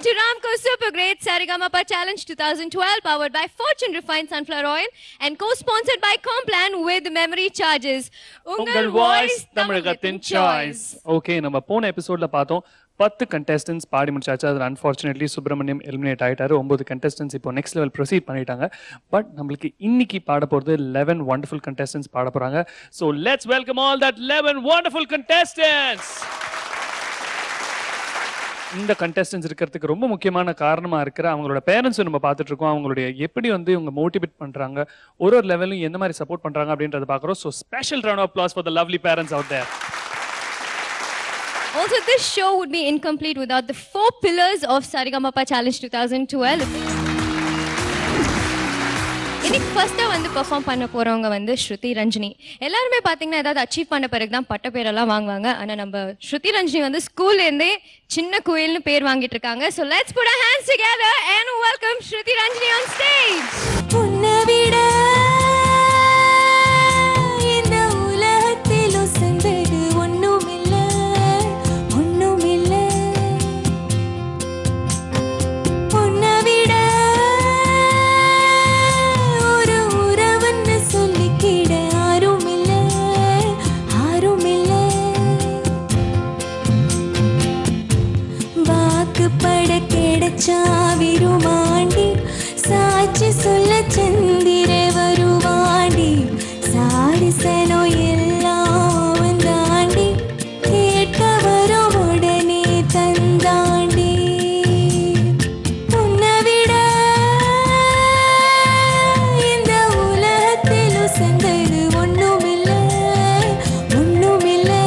To Ramco Super Great Saregama Challenge 2012, powered by Fortune Refined Sunflower Oil and co-sponsored by Complan with memory charges. Ungal voice, Tamilgathin choice. Okay, நம்ம போன எபிசோட்ல பார்த்தோம் 10 contestants பாடி முடிச்சாச்சு. அது unfortunately Subramaniam eliminate ஆயிட்டாரு. 9 contestants இப்போ next level proceed பண்ணிட்டாங்க. But நம்மளுக்கு இன்னைக்கு பாட போறது 11 wonderful contestants பாட போறாங்க. So let's welcome all that 11 wonderful contestants. இந்த கண்டெஸ்டன்ஸ் இருக்கிறதுக்கு ரொம்ப முக்கியமான காரணமா இருக்கிற அவங்களோட பேரண்ட்ஸும் நம்ம பார்த்துட்டு இருக்கோம். அவங்களுடைய எப்படி வந்து இவங்க மோட்டிவேட் பண்றாங்க, ஒரு லெவலும் எந்த மாதிரி சப்போர்ட் பண்றாங்க அப்படின்றத பார்க்குறோம். So special round of applause for the lovely parents out there. Also, this show would be incomplete without the 4 pillars of Saregama Challenge 2012. இன்னைக்கு ஃபர்ஸ்ட்டாக வந்து பெர்ஃபார்ம் பண்ண போகிறவங்க வந்து ஸ்ருதி ரஞ்சினி. எல்லாருமே பார்த்தீங்கன்னா ஏதாவது அச்சீவ் பண்ண பிறகு தான் பட்ட பேரெல்லாம் வாங்குவாங்க. ஆனால் நம்ம ஸ்ருதி ரஞ்சினி வந்து ஸ்கூல்லேருந்தே சின்ன குயில்னு பேர் வாங்கிட்டு இருக்காங்க. So let's put our hands together and welcome Shruthi Ranjini on stage. சாவிருமாண்டி சாட்சி சொல்ல சந்திர வருவாண்டி சாரிசனோ எல்லாம் வந்தாண்டி கேட்க வரும் உடனே தந்தாண்டி உன்னை விட இந்த உலகத்தில் உசந்தது ஒண்ணுமில்லை ஒண்ணுமில்லை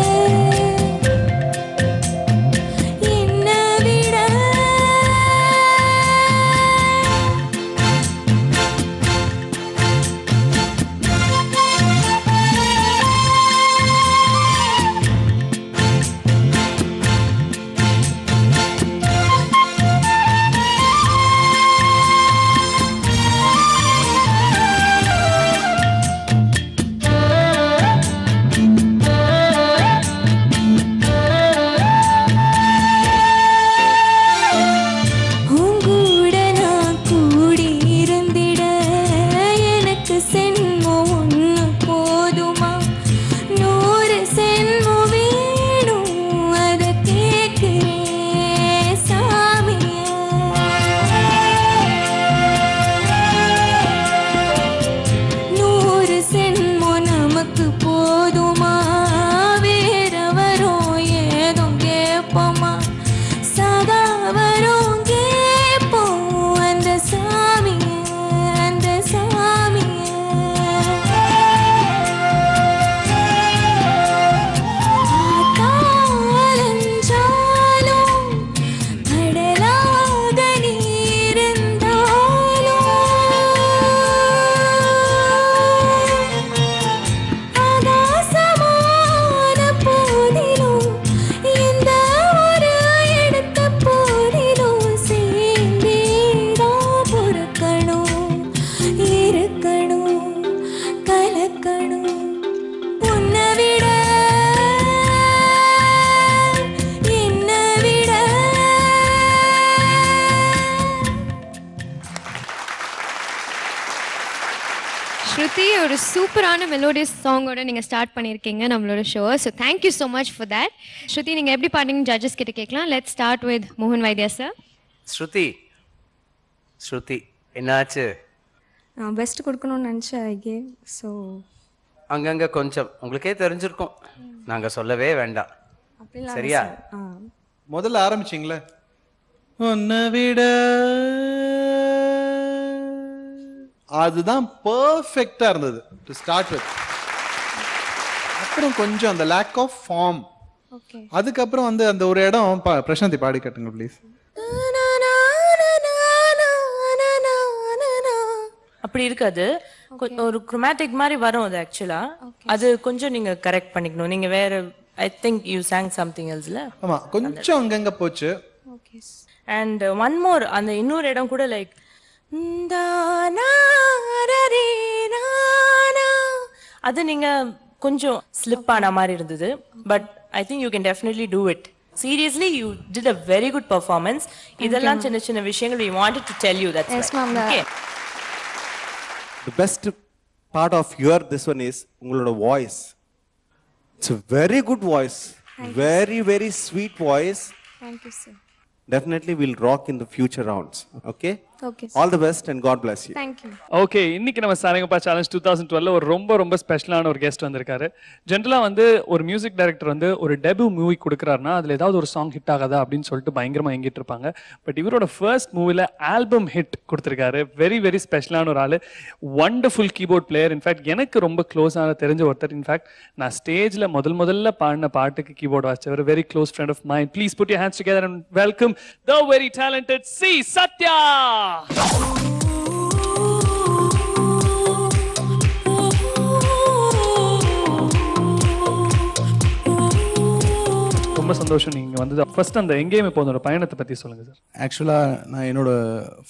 ஸ்ருதி ஒரு சூப்பரான மெலோடியஸ் சாங்கோட நீங்கள் ஸ்டார்ட் பண்ணியிருக்கீங்க நம்மளோட ஷோவை. So thank you so much for that. Shruti நீங்கள் எப்படி பாடுறீங்கன்னு ஜட்ஜஸ் கிட்ட கேட்கலாம். லெட் ஸ்டார்ட் வித் மோகன் வைத்தியா சார். ஸ்ருதி என்னாச்சு? நான் பெஸ்ட் கொடுக்கணும்னு நினச்சேன் ஐ கேவ். ஸோ அங்கங்கே கொஞ்சம் உங்களுக்கே தெரிஞ்சிருக்கும், நாங்கள் சொல்லவே வேண்டாம். அப்படிலாம் சரியா? முதல்ல ஆரம்பிச்சிங்களே உன்னை விட, அதுதான் பர்ஃபெக்டா இருந்தது டு ஸ்டார்ட் வித். அப்புறம் கொஞ்சம் அந்த லேக் ஆஃப் ஃபார்ம், அதுக்கப்புறம் வந்து அந்த ஒரு இடம் பிரசாந்தி பாடி கட்டுங்க ப்ளீஸ். அப்படி இருக்காது, ஒரு குரோமேட்டிக் மாதிரி வரும் அது. ஆக்சுவலா அது கொஞ்சம் நீங்க கரெக்ட் பண்ணிக்கணும். நீங்க வேற I think you sang something else ல. ஆமா, கொஞ்சம் அங்கங்க போச்சு. அண்ட் ஒன் மோர் அந்த இன்னொரு இடம் கூட லைக் அது நீங்க கொஞ்சம் ஸ்லிப் ஆன மாதிரி இருந்தது. But I think you can definitely do it. Seriously, you did a very good performance. இதெல்லாம் சின்ன சின்ன விஷயங்கள் we wanted to tell you. That's Yes, right. ma'am. Okay. The best part of your this one is உங்களோட voice. It's a very good voice. Very, very sweet voice. Thank you, sir. Definitely will rock in the future rounds. Okay? Okay, sir. All the best and God bless you. Thank you. Okay, இன்னைக்கு நம்ம சாரங்கப்பா challenge 2012 ஒரு ரொம்ப ஸ்பெஷலான ஒரு guest வந்திருக்காரு. ஜென்ரலா வந்து ஒரு மியூசிக் டைரக்டர் வந்து ஒரு டெபியூ மூவி கொடுக்குறாருன்னா அதுல ஏதாவது ஒரு சாங் ஹிட் ஆகாதா அப்படின்னு சொல்லிட்டு பயங்கரமா எங்கிட்டு இருப்பாங்க. பட் இவரோட ஃபர்ஸ்ட் மூவில ஆல்பம் ஹிட் கொடுத்திருக்காரு. வெரி ஸ்பெஷலான ஒரு ஆளு. Wonderful keyboard player. இன்ஃபேக்ட் எனக்கு ரொம்ப க்ளோஸான தெரிஞ்ச ஒருத்தர். இன்ஃபேக்ட் நான் ஸ்டேஜ்ல முதல்ல பாடின பாட்டுக்கு கீபோர்ட் வாசிச்சவர். Very close friend of mind. Please put your hands together and welcome the very talented C Sathya. ரொம்ப சந்தோஷம் நீங்க வந்தது. ஃபர்ஸ்ட் அந்த எங்கேயுமே போதோட பயணத்தை பத்தி சொல்லுங்க சார். ஆக்சுவலாக நான் என்னோட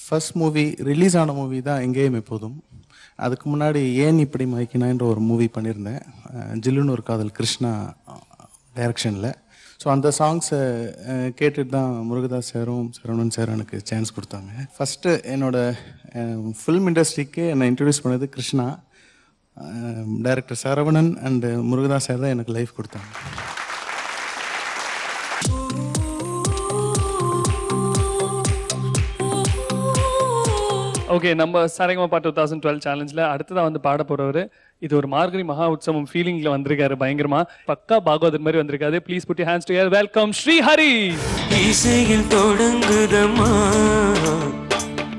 ஃபர்ஸ்ட் மூவி ரிலீஸ் ஆன மூவி தான் எங்கேயுமே போதும். அதுக்கு முன்னாடி ஏன் இப்படி மயக்கினான்ற ஒரு மூவி பண்ணியிருந்தேன். ஜில்லுன்னு ஒரு காதல் கிருஷ்ணா டைரக்ஷனில். ஸோ அந்த சாங்ஸை கேட்டுட்டு தான் முருகதாஸ் சாரும் சரவணன் சாரும் எனக்கு சான்ஸ் கொடுத்தாங்க. ஃபஸ்ட்டு என்னோட ஃபில்ம் இண்டஸ்ட்ரிக்கு என்னை இன்ட்ரடியூஸ் பண்ணது Krishna. Director Saravanan and Murugadoss sir தான் எனக்கு லைஃப் கொடுத்தாங்க. ஓகே, நம்ம சாரங்கப்பா 2012 சேலஞ்சில் அடுத்ததான் வந்து பாட போறவர். இது ஒரு மார்கழி மகா உற்சவம் ஃபீலிங்ல வந்திருக்காரு. பயங்கரமா பக்கா பாகவதர் மாதிரி வந்திருக்காரு. Please put your hands together. Welcome Sri Hari. இசையில் தொடங்குதம்மா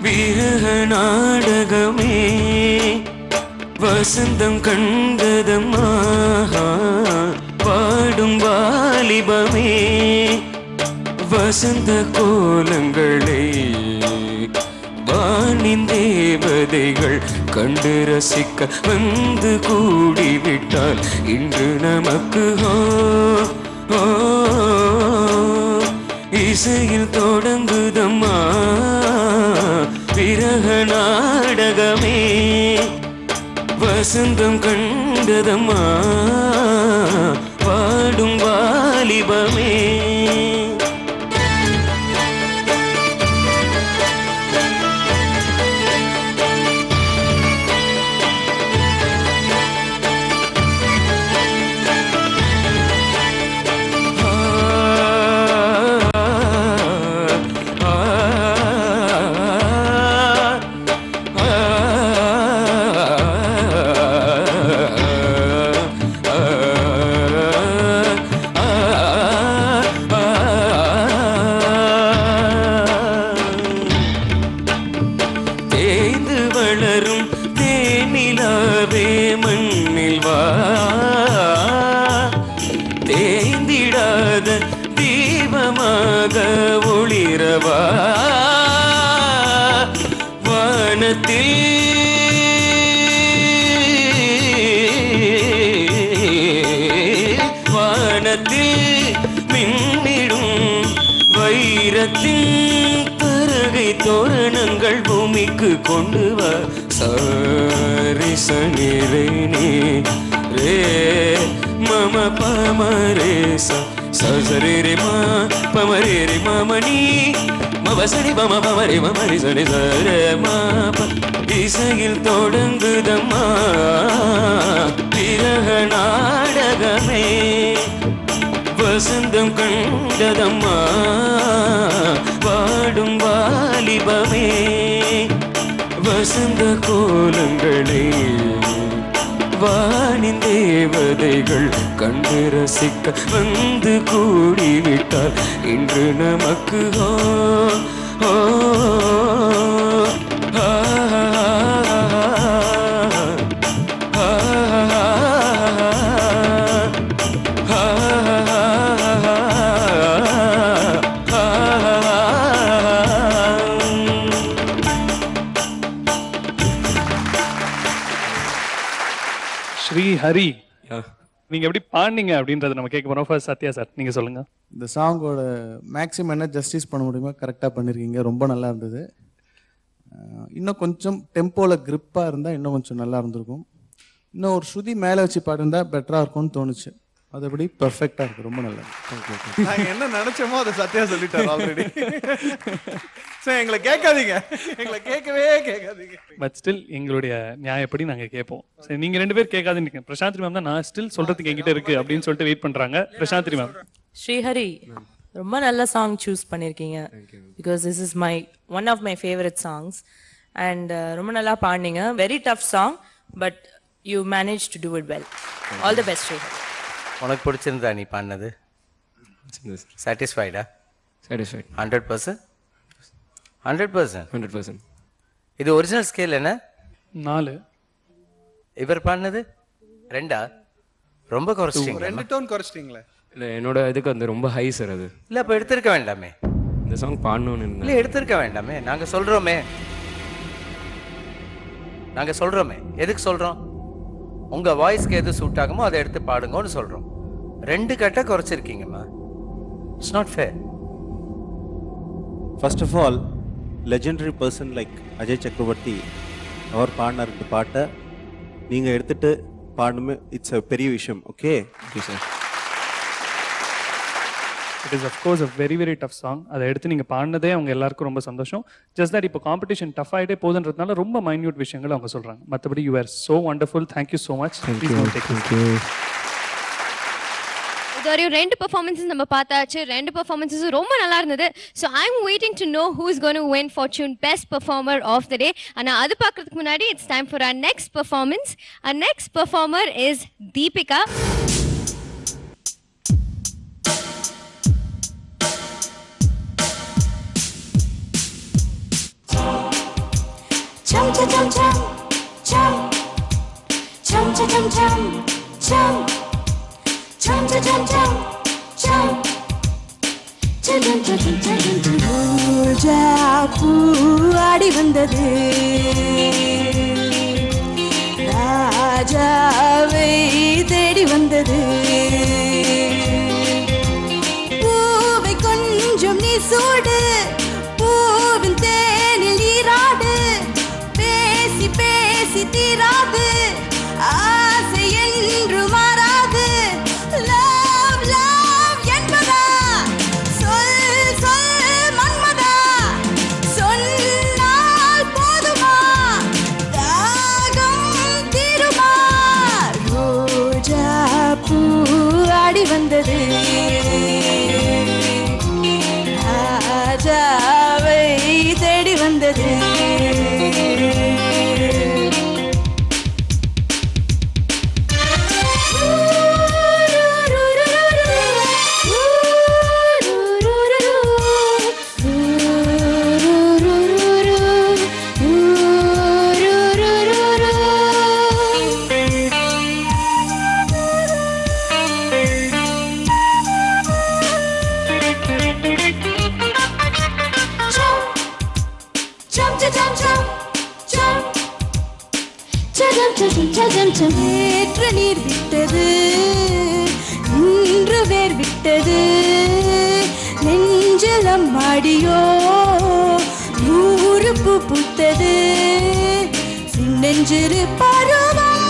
விரக நாடகமே, வசந்தம் கண்டதம்மா பாடும் வாலிபமே, வசந்த கோலங்களை வானின் தேவதைகள் கண்டு ரசிக்க வந்து கூடிவிட்டால் இன்று நமக்கு இசையில் தொடங்குதம்மா விரக நாடகமே, வசந்தம் கண்டதம்மா பாடும் வாலிபமே. தோரணங்கள் பூமிக்கு கொண்டு வா சாரி சனி ரே ரே மம பமரே சரி ரே மா பமரே ரே மமணி மவசரி பம பமரே மமரி சரி சர மா இசையில் தொடங்குதம்மா விரக நாடகமே, வசந்தம் கண்டதம்மா பாடும் வாலிபமே, வசந்த கோலங்களை வானின் தேவதைகள் கண்டு ரசிக்க வந்து கூடிவிட்டால் இன்று நமக்கு ஸ்ரீ ஹரி. நீங்க எப்படி பாடுனீங்க அப்படின்றத நம்ம கேட்க போறோம். ஃபர்ஸ்ட் சத்யா சார் நீங்க சொல்லுங்க. இந்த சாங்கோட மேக்ஸிமம் என்ன ஜஸ்டிஸ் பண்ண முடியுமோ கரெக்டாக பண்ணியிருக்கீங்க. ரொம்ப நல்லா இருந்தது. இன்னும் கொஞ்சம் டெம்போவில் கிரிப்பாக இருந்தால் இன்னும் கொஞ்சம் நல்லா இருந்திருக்கும். இன்னும் ஒரு ஸ்ருதி மேலே வச்சு பாடிருந்தா பெட்டராக இருக்கும்னு தோணுச்சு. அதுபடி பெர்ஃபெக்டாக இருக்குது. ரொம்ப நல்லா இருக்கு. நாங்கள் என்ன நினச்சோமோ அதை சத்யா சொல்லிட்டார் ஆல்ரெடி. சார் எங்களை கேட்காதீங்க, எங்களை கேட்கவே கேட்காதீங்க. பட் ஸ்டில் எங்களுடைய நியாயப்படி நாங்கள் கேட்போம். சரி நீங்க 2 பேர் கேட்காதுன்னு பிரசாந்த் மேம் தான் நான் ஸ்டில் சொல்றதுக்கு என்கிட்ட இருக்கு அப்படின்னு சொல்லிட்டு வெயிட் பண்றாங்க. பிரசாந்த் மேம். ஸ்ரீஹரி ரொம்ப நல்ல சாங் சூஸ் பண்ணியிருக்கீங்க. Because this is one of my favourite songs. And ரொம்ப நல்லா பாடினீங்க. Very tough song but you manage to do it well. All the best Srihari. உனக்கு பிடிச்சிருந்தா நீ பண்ணது? சாட்டிஸ்ஃபைடா? சாட்டிஸ்ஃபைட் 100%? 100%? 100%. இது ஒரிஜினல் ஸ்கேல் என்ன? 4. இவர் பண்ணது 2? ரொம்ப குறைச்சிட்டீங்க. 2 டோன் குறைச்சிட்டீங்களே. இல்லை என்னோட இதுக்கு வந்து ரொம்ப ஹை சார் அது. இல்லை அப்போ எடுத்திருக்க வேண்டாமே. இந்த சாங் பாடணும்னு இல்லை எடுத்திருக்க வேண்டாமே. நாங்கள் சொல்கிறோமே. எதுக்கு சொல்கிறோம்? உங்கள் வாய்ஸ்க்கு எது சூட் ஆகுமோ அதை எடுத்து பாடுங்கன்னு சொல்கிறோம். 2 கட்ட குறைச்சிருக்கீங்கம்மா. It's not fair. First of all legendary person like Ajay Chakravarthy அவர் பாடினார் இந்த பாட்டை நீங்கள் எடுத்துகிட்டு பாடணுமே. இட்ஸ் அ பெரிய விஷயம். Okay sir. It is of course a very very tough song. அதை எடுத்து நீங்கள் பாடினதே அவங்க எல்லாருக்கும் ரொம்ப சந்தோஷம். ஜஸ்ட் தட் இப்போ காம்படிஷன் டஃப் ஆகிட்டே போகுதுன்றதுனால ரொம்ப மைன்யூட் விஷயங்கள் அவங்க சொல்கிறாங்க. மற்றபடி you are so wonderful. Thank you so much. இதுவரையும் 2 பெர்ஃபார்மன்ஸஸ் நம்ம பார்த்தாச்சு. 2 பெர்ஃபார்மன்ஸஸும் ரொம்ப நல்லா இருந்தது. So I am waiting to know who is going to win fortune best performer of the day. ஆனால் அது பார்க்கறதுக்கு முன்னாடி it's time for our next performance. Our next performer is Deepika. Chum chum chum chum chum chum chum chum chum chum chum chum chum chum chum chum chum chum chum ரோஜா பூ ஆடி வந்தது ராஜாவை தேடி வந்தது பூவை கொஞ்சம் நீ சூடு பூவின் தேனில் நீராடு பேசி பேசி தீராது ஆசை என்று மாறாது லவ் லவ் என்பதா சொல் சொல் மன்மதா சொன்னால் போதுமா தாகம் தீருமா ரோஜா பூ ஆடி வந்தது ராஜாவை தேடி வந்தது நேற்று நீர் விட்டது இன்று வேர் விட்டது நெஞ்சலம் மாடியோ 100 பூ பூத்தது சின்னஞ்சிறு பருவம்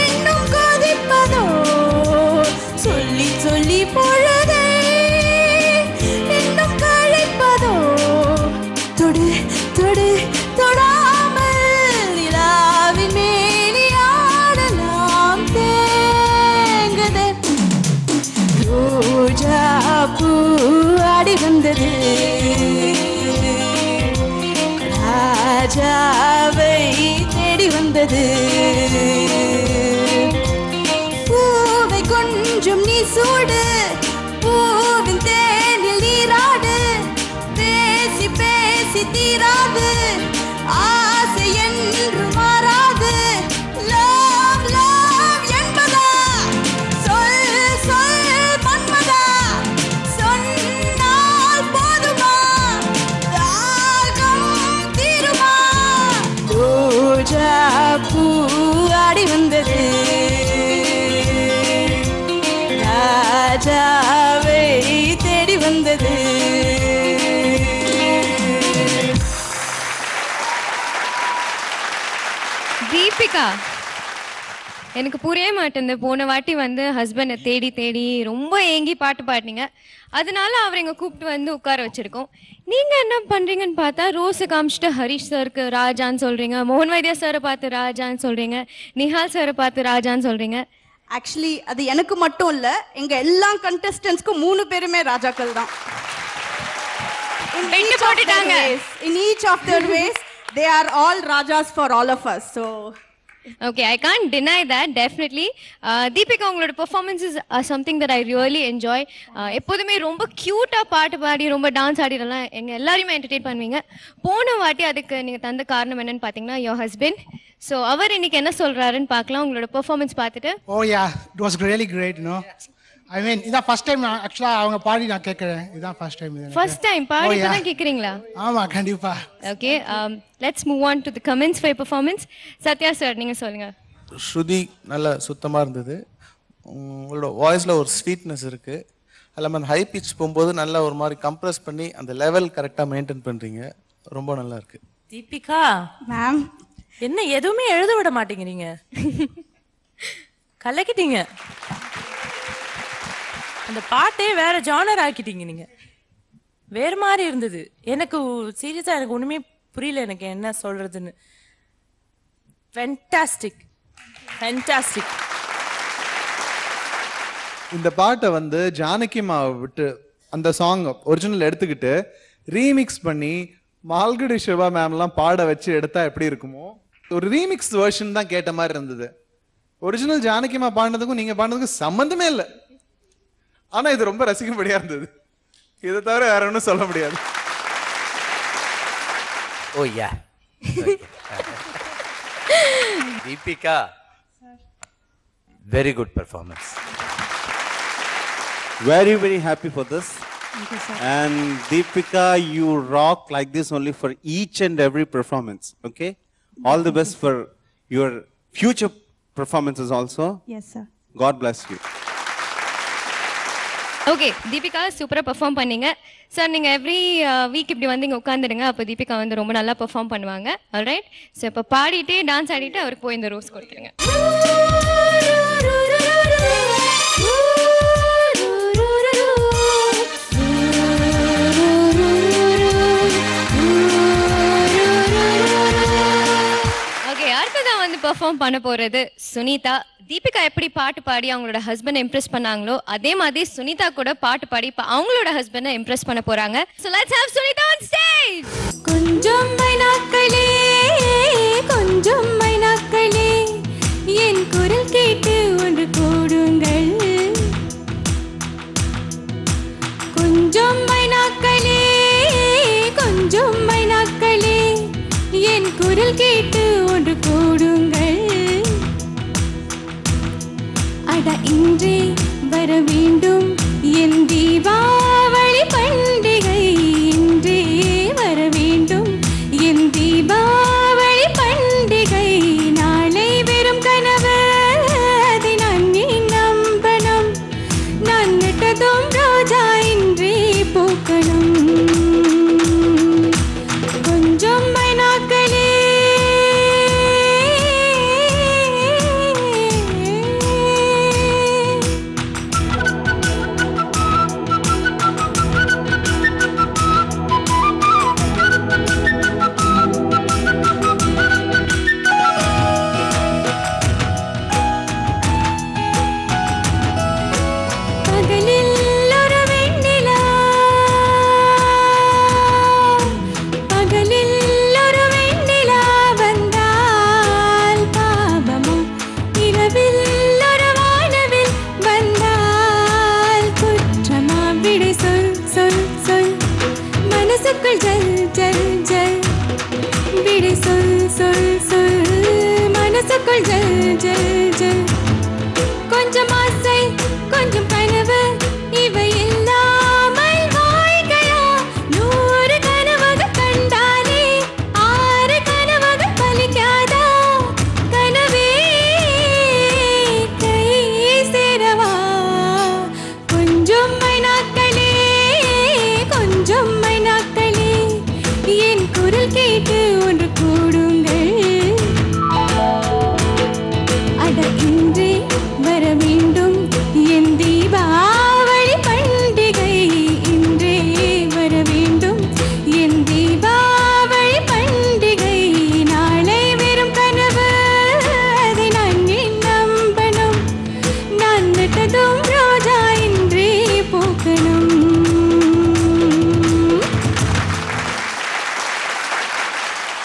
இன்னும் கொதிப்பதோ சொல்லி சொல்லி பொழுதை இன்னும் கழிப்பதோ தொடு தொடு தொடாமல் நிலாவின் மேலியாடலாம் தேங்குது ரோஜா பூ ஆடி வந்தது ராஜாவை தேடி வந்தது பூவை கொஞ்சம் நீ சூடு பூவின் தேனில் நீராடு பேசி பேசி தீராது ஆசை என்று மாறாது லவ் லவ் என்பதா சொல் சொல் மன்மதா சொன்னால் போதுமா தாகம் தீருமா ரோஜா பூ ஆடி வந்தது தீபிகா எனக்கு புரிய மாட்டேங்குது. போன வாட்டி வந்து ஹஸ்பண்டை தேடி தேடி ரொம்ப ஏங்கி பாட்டு பாடினீங்க. அதனால அவரை இங்கே கூப்பிட்டு வந்து உட்கார வச்சிருக்கோம். நீங்க என்ன பண்றீங்கன்னு பார்த்தா ரோஸை காமிச்சிட்டு ஹரிஷ் சாருக்கு ராஜான்னு சொல்றீங்க, மோகன் வைத்தியா சாரை பார்த்து ராஜான்னு சொல்றீங்க, நிஹால் சாரை பார்த்து ராஜான்னு சொல்றீங்க. ஆக்சுவலி அது எனக்கு மட்டும் இல்ல, எங்க எல்லா கண்டெஸ்டன்ட்ஸ்க்கும் 3 பேருமே ராஜாக்கள் தான். In each of their ways, they are all rajas for all of us. So Okay, I can't deny that, definitely. Deepika, உங்களோட performances are something that I really enjoy. எப்போதுமே ரொம்ப க்யூட்டா பாட்டு பாடி ரொம்ப டான்ஸ் ஆடிடலாம் எங்க எல்லாரையுமே என்டர்டெயின் பண்ணுவீங்க. போன வாட்டி அதுக்கு நீங்க தந்த காரணம் என்னன்னு பார்த்தீங்கன்னா your husband. So அவர் இன்னைக்கு என்ன சொல்றாருன்னு பார்க்கலாம் உங்களோட பெர்ஃபார்மன்ஸ் பார்த்துட்டு. Oh yeah, it was really great, you know. I mean, இதான் ஃபர்ஸ்ட் டைம் ஆக்சுவலா அவங்க பாடி நான் கேட்கறேன். இதான் ஃபர்ஸ்ட் டைம் இது. ஃபர்ஸ்ட் டைம் பாடி தான் கேக்குறீங்களா? ஆமா கண்டிப்பா. Okay, let's move on to the comments for your performance. Sathya sir நீங்க சொல்லுங்க. ஸ்ருதி நல்ல சுத்தமா இருந்தது. உங்களோட வாய்ஸ்ல ஒரு ஸ்வீட்னஸ் இருக்கு. அதில் அந்த ஹை பிச் போகும்போது நல்லா ஒரு மாதிரி கம்ப்ரஸ் பண்ணி அந்த லெவல் கரெக்டாக மெயின்டைன் பண்றீங்க. ரொம்ப நல்லா இருக்கு. தீபிகா மேம் என்ன எதுவுமே எழுத விட மாட்டேங்கிறீங்க, கலக்கிட்டீங்க. அந்த பாட்டே வேற ஜானர் ஆக்கிட்டீங்க நீங்க. வேற மாதிரி இருந்தது. எனக்கு சீரியஸா எனக்கு ஒண்ணுமே புரியல எனக்கு என்ன சொல்றதுன்னு. Fantastic fantastic. இந்த பாட்டை வந்து ஜானகிமா விட்டு அந்த சாங் ஒரிஜினல் எடுத்துக்கிட்டு ரீமிக்ஸ் பண்ணி மால்குடி சிவா மேம்லாம் பாட வச்சு எடுத்தா எப்படி இருக்குமோ ஒரு ரீமிக்ஸ் வெர்ஷன் தான் கேட்ட மாதிரி இருந்தது. ஒரிஜினல் ஜானகிமா பாடினதுக்கும் நீங்க பாடினதுக்கும் சம்பந்தமே இல்லை. ஆனா இது ரொம்ப ரசிக்கும்படியா இருந்தது. இதை தவிர வேற ஒன்றும் சொல்ல முடியாது. ஓ யா Deepika, very good performance. Very, very happy for this. And Deepika, you rock like this only for each and every performance. Okay? All the best for your future performances also. Yes, sir. God bless you. Okay Deepika சூப்பராக perform பண்ணீங்க sir. நீங்கள் every week இப்படி வந்து இங்கே உட்காந்துடுங்க, அப்போ தீபிகா வந்து ரொம்ப நல்லா பெர்ஃபார்ம் பண்ணுவாங்க. ஆல்ரைட், ஸோ இப்போ பாடிட்டே டான்ஸ் ஆடிட்டு அவருக்கு போய் இந்த ரோஸ் கொடுத்துருங்க. ஓகே அடுத்ததான் வந்து பெர்ஃபார்ம் பண்ண போகிறது சுனிதா. தீபிகா எப்படி பாட்டு பாடி அவங்களோட ஹஸ்பண்டை இம்ப்ரெஸ் பண்ணாங்களோ அதே மாதிரி சுனிதா கூட பாட்டு பாடி அவங்களோட ஹஸ்பண்டை இம்ப்ரெஸ் பண்ண போறாங்க. So let's have Sunita on stage. கொஞ்சம் மைனாக்களே கொஞ்சம் மைனாக்களே என் குரல் கேட்டு ஒன்று கூடுங்கள். கொஞ்சம் மைனாக்களே கொஞ்சம் மைனாக்களே என் குரல் கேட்டு ஒன்று கூடுங்கள். அட இன்றே வர வேண்டும் என் தீபாவளி பண்டிகை. இன்றே வர வேண்டும் என் தீபாவளி பண்டிகை. நாளை வெறும் கனவு அதை நான் ஏன் நம்பணும். நான் நட்டதும் ரோஜா இன்றே பூக்கணும். கொஞ்சம் மைனாக்களே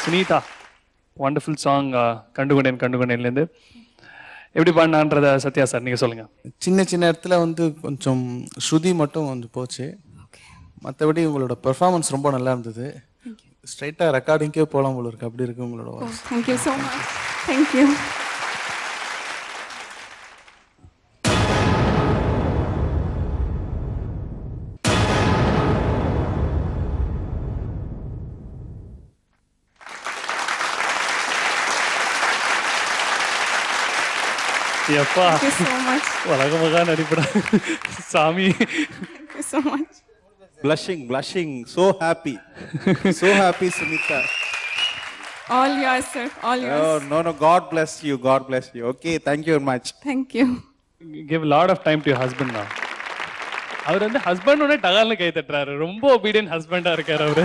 சுனிதா, வண்டர்ஃபுல் சாங் கண்டுகொண்டேன்லேருந்து எப்படி பாடினான்றத சத்யா சார் நீங்கள் சொல்லுங்கள். சின்ன சின்ன இடத்துல வந்து கொஞ்சம் ஸ்ருதி மட்டும் கொஞ்சம் போச்சு. மற்றபடி உங்களோட பெர்ஃபார்மன்ஸ் ரொம்ப நல்லா இருந்தது. ஸ்ட்ரைட்டாக ரெக்கார்டிங்கே போகலாம் போல இருக்கு, அப்படி இருக்கு உங்களோட voice. Thank you so much. Thank you. எப்பா உலகமாக நடிப்படா சாமி. Blushing, so happy. So happy, Sunita. All yours, sir. All yours. Oh, no, God bless you. Okay, thank you very much. Thank you. Give a lot of time to your husband now. அவர் வந்து ஹஸ்பண்டோட டகால்னு கை தட்டுறாரு. ரொம்ப obedient ஹஸ்பண்டா இருக்காரு அவரு.